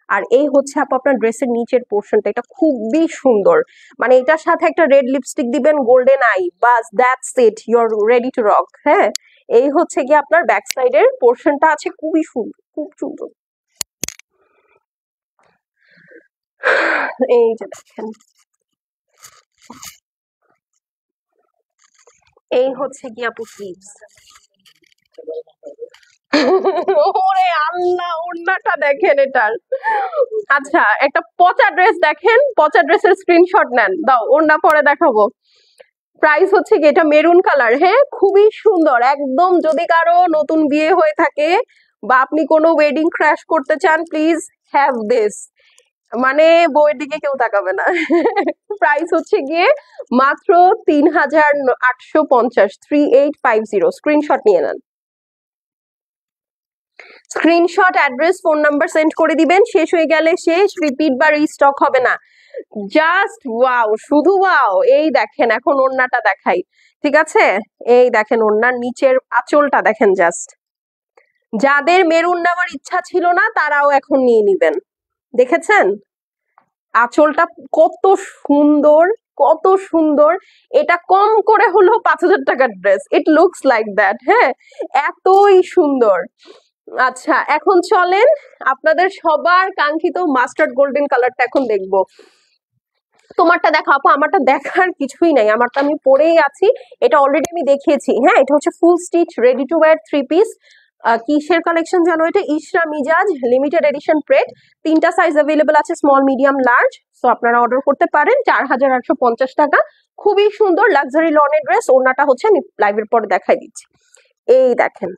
আর এই হচ্ছে আপু আপনার ড্রেসের নিচের পোর্শনটা, এটা খুবই সুন্দর। মানে এটার সাথে একটা রেড লিপস্টিক দিবেন, গোল্ডেন আই, বাস that's it, you are ready to rock. হ্যাঁ, এই হচ্ছে গিয়ে আপনার ব্যাক সাইডের পোর্শনটা আছে, খুবই সুন্দর, খুব সুন্দর। এই যে দেখেন, এই হচ্ছে কি আপু স্লিভস। ওরে আল্লাহ, ওড়নাটা দেখেন এটার। আচ্ছা, একটা পচা ড্রেস দেখেন, পচা ড্রেসের স্ক্রিনশট নেন, দাও ওড়না পরে দেখাবো। প্রাইস হচ্ছে কি, এটা মেরুন কালার। হ্যাঁ, খুবই সুন্দর একদম। যদি কারো নতুন বিয়ে হয়ে থাকে বা আপনি কোনো ওয়েডিং ক্র্যাশ করতে চান, প্লিজ হ্যাভ দিস। মানে বউয়ের দিকে কেউ তাকাবে না। প্রাইস হচ্ছে গিয়ে মাত্র ৩,৮৫০, 3850। স্ক্রিনশট নিয়ে নেন। Screenshot, address, phone number send করে দিবেন। শেষ হয়ে গেলে শেষ, রিপিট বা রিস্টক হবে না। জাস্ট ওয়াও, শুধু ওয়াও। এই দেখেন, এখন ওড়নাটা দেখাই, ঠিক আছে? এই দেখেন, ওড়নার নিচের আঁচলটা দেখেন জাস্ট। যাদের মেরুন নেওয়ার ইচ্ছা ছিল না, তারাও এখন নিয়ে নিবেন। দেখেছেন আঁচলটা কত সুন্দর, কত সুন্দর। এটা কম করে হলো 5,000 টাকার dress, it looks like that. হ্যাঁ, এতই সুন্দর। আচ্ছা, এখন চলেন আপনাদের সবার কাঙ্ক্ষিত মাস্টার্ড গোল্ডেন কালারটা এখন দেখবো। তোমারটা দেখো আপু, আমারটা দেখার কিছুই নাই, আমারটা আমি পরেই আছি। এটা অলরেডি আমি দেখিয়েছি। হ্যাঁ, এটা হচ্ছে ফুল stitch ready to wire 3 piece. কিসের কালেকশন জানো এটা? ইশরা মিজাজ লিমিটেড এডিশন প্রেট। 3টা সাইজ অ্যাভেলেবল আছে, স্মল, মিডিয়াম, লার্জ। সো আপনারা অর্ডার করতে পারেন। 4,850 টাকা। খুবই সুন্দর লাক্সারি লনের ড্রেস। ওড়নাটা হচ্ছে আমি লাইভের পরে দেখাই দিচ্ছি। এই দেখেন,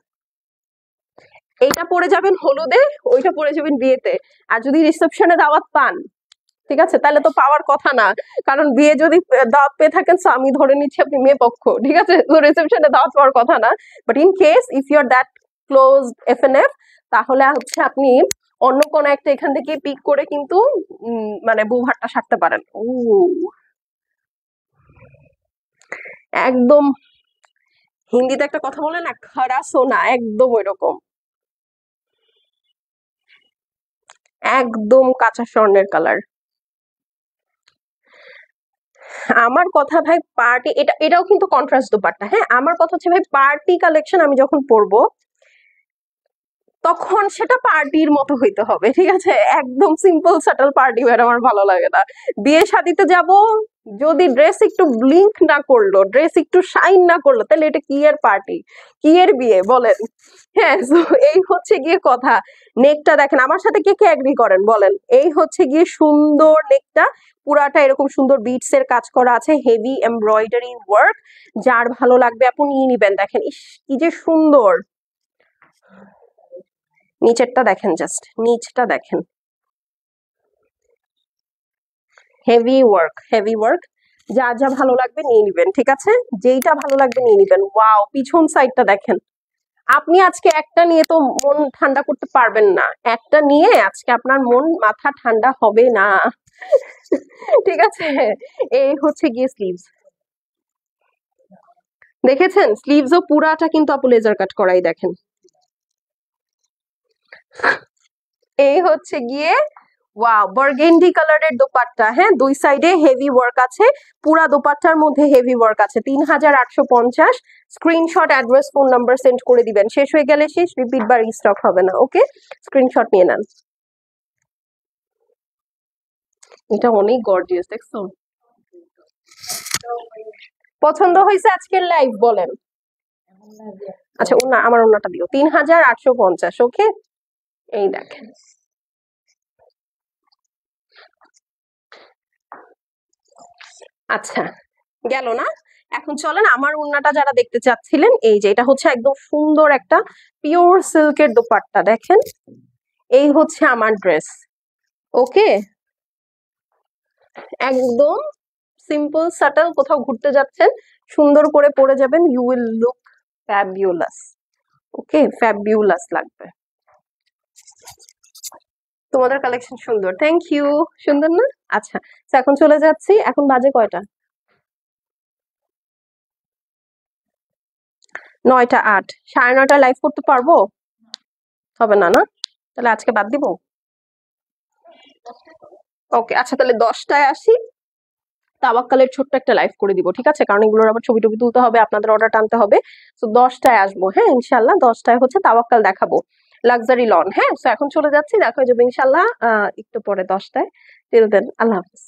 এইটা পরে যাবেন হলুদে, ওইটা পরে যাবেন বিয়েতে। আর যদি রিসেপশনে দাওয়াত পান, ঠিক আছে, তাহলে তো পাওয়ার কথা না। কারণ বিয়ে যদি দাওয়াত পেয়ে থাকেন, so আমি ধরে নিচ্ছি আপনি মেয়ে পক্ষ, ঠিক আছে, তো রিসেপশনে দাওয়াত পাওয়ার কথা না। But in case if you are that close FNF, তাহলে হচ্ছে আপনি অন্য কোনো একটা এখান থেকে পিক করে কিন্তু মানে বউ ভাতটা সারতে পারেন। ও একদম হিন্দিতে একটা কথা বলে না, খরা সোনা, একদম ওইরকম, একদম কাঁচা স্বর্ণের কালার। আমার কথা ভাই পার্টি, এটাও কিন্তু কন্ট্রাস্ট দোপাট্টা। হ্যাঁ, আমার কথা হচ্ছে ভাই পার্টি কালেকশন আমি যখন পরবো তখন সেটা পার্টির মতো হইতে হবে, ঠিক আছে। একদম সিম্পল সাটল পার্টি ওয়্যার আমার ভালো লাগে না। বিয়ে শাদিতে যাব, যদি ড্রেস একটু ব্লিঙ্ক না করলো, ড্রেস একটু শাইন না করলো, তাহলে এটা কি এর পার্টি, কি এর বিয়ে বলেন। হ্যাঁ, তো এই হচ্ছে গিয়ে কথা। নেকটা দেখেন, আমার সাথে কে কে এগ্রি করেন বলেন। এই হচ্ছে গিয়ে সুন্দর নেকটা, পুরাটা এরকম সুন্দর বিটস এর কাজ করা আছে, হেভি এমব্রয়ডারি ওয়ার্ক। যার ভালো লাগবে আপনি নিয়ে নিবেন। দেখেন ইস কি যে সুন্দর। নিচেরটা দেখেন, জাস্ট নিচটা দেখেন, হেভি ওয়ার্ক, হেভি ওয়ার্ক। যা যা ভালো লাগবে নিয়ে নিবেন, ঠিক আছে, যেইটা ভালো লাগবে নিয়ে নিবেন। ওয়াও, পিছন সাইডটা দেখেন। আপনি আজকে একটা নিয়ে তো মন ঠান্ডা করতে পারবেন না, একটা নিয়ে আজকে আপনার মন মাথা ঠান্ডা হবে না। ঠিক আছে, এই হচ্ছে গিয়ে স্লিভস। দেখেছেন স্লিভসও পুরাটা কিন্তু আপু লেজার কাট করাই, দেখেন। এই হচ্ছে গিয়ে ওয়াও, বার্গেন্ডি কালারের দোপাট্টা। হ্যাঁ, দুই সাইডে হেভি ওয়ার্ক আছে, পুরা দোপাট্টার মধ্যে হেভি ওয়ার্ক আছে। 3850। Screenshot, address, phone number send করে দিবেন। শেষ হয়ে গেলে শেষ, রিপিট বা রিস্টক হবে না। ওকে, স্ক্রিনশট নিয়ে নেন। এটা অনেক গর্জিয়াস, দেখছো? পছন্দ হয়েছে আজকের লাইভ বলেন। আচ্ছা, ওনা আমার ওনাটা দিও, 3850। ওকে, এই দেখেন। আচ্ছা, গেল না? এখন চলেন আমার ওড়নাটা যারা দেখতে চাচ্ছিলেন, এই যে এটা হচ্ছে একদম সুন্দর একটা পিওর সিল্কের দোপাট্টা, দেখেন। এই হচ্ছে আমার ড্রেস। ওকে, একদম সিম্পল সাটল, কোথাও ঘুরতে যাচ্ছেন সুন্দর করে পরে যাবেন, you will look fabulous. Okay, fabulous লাগবে। তোমাদের কালেকশন সুন্দর, থ্যাংক ইউ। সুন্দর না? আচ্ছা, তো এখন চলে যাচ্ছি। এখন বাজে কয়টা? 9টা 8। 9:30 লাইভ করতে পারবো? হবে না, না? তাহলে আজকে বাদ দিব। ওকে, আচ্ছা তাহলে 10টায় আসি, তাওয়াক্কালের ছোট্ট একটা লাইভ করে দিব, ঠিক আছে, কারণ এগুলোর আবার ছবি টবি তুলতে হবে, আপনাদের অর্ডার টানতে হবে। তো 10টায় আসবো, হ্যাঁ ইনশাল্লাহ। 10টায় হচ্ছে তাওয়াক্কাল দেখাবো, লাক্সারি লন। হ্যাঁ, তো এখন চলে যাচ্ছি, দেখা হয়ে যাবে ইনশাল্লাহ একটু পরে 10টায়। টিল দেন, আল্লাহ হাফিজ।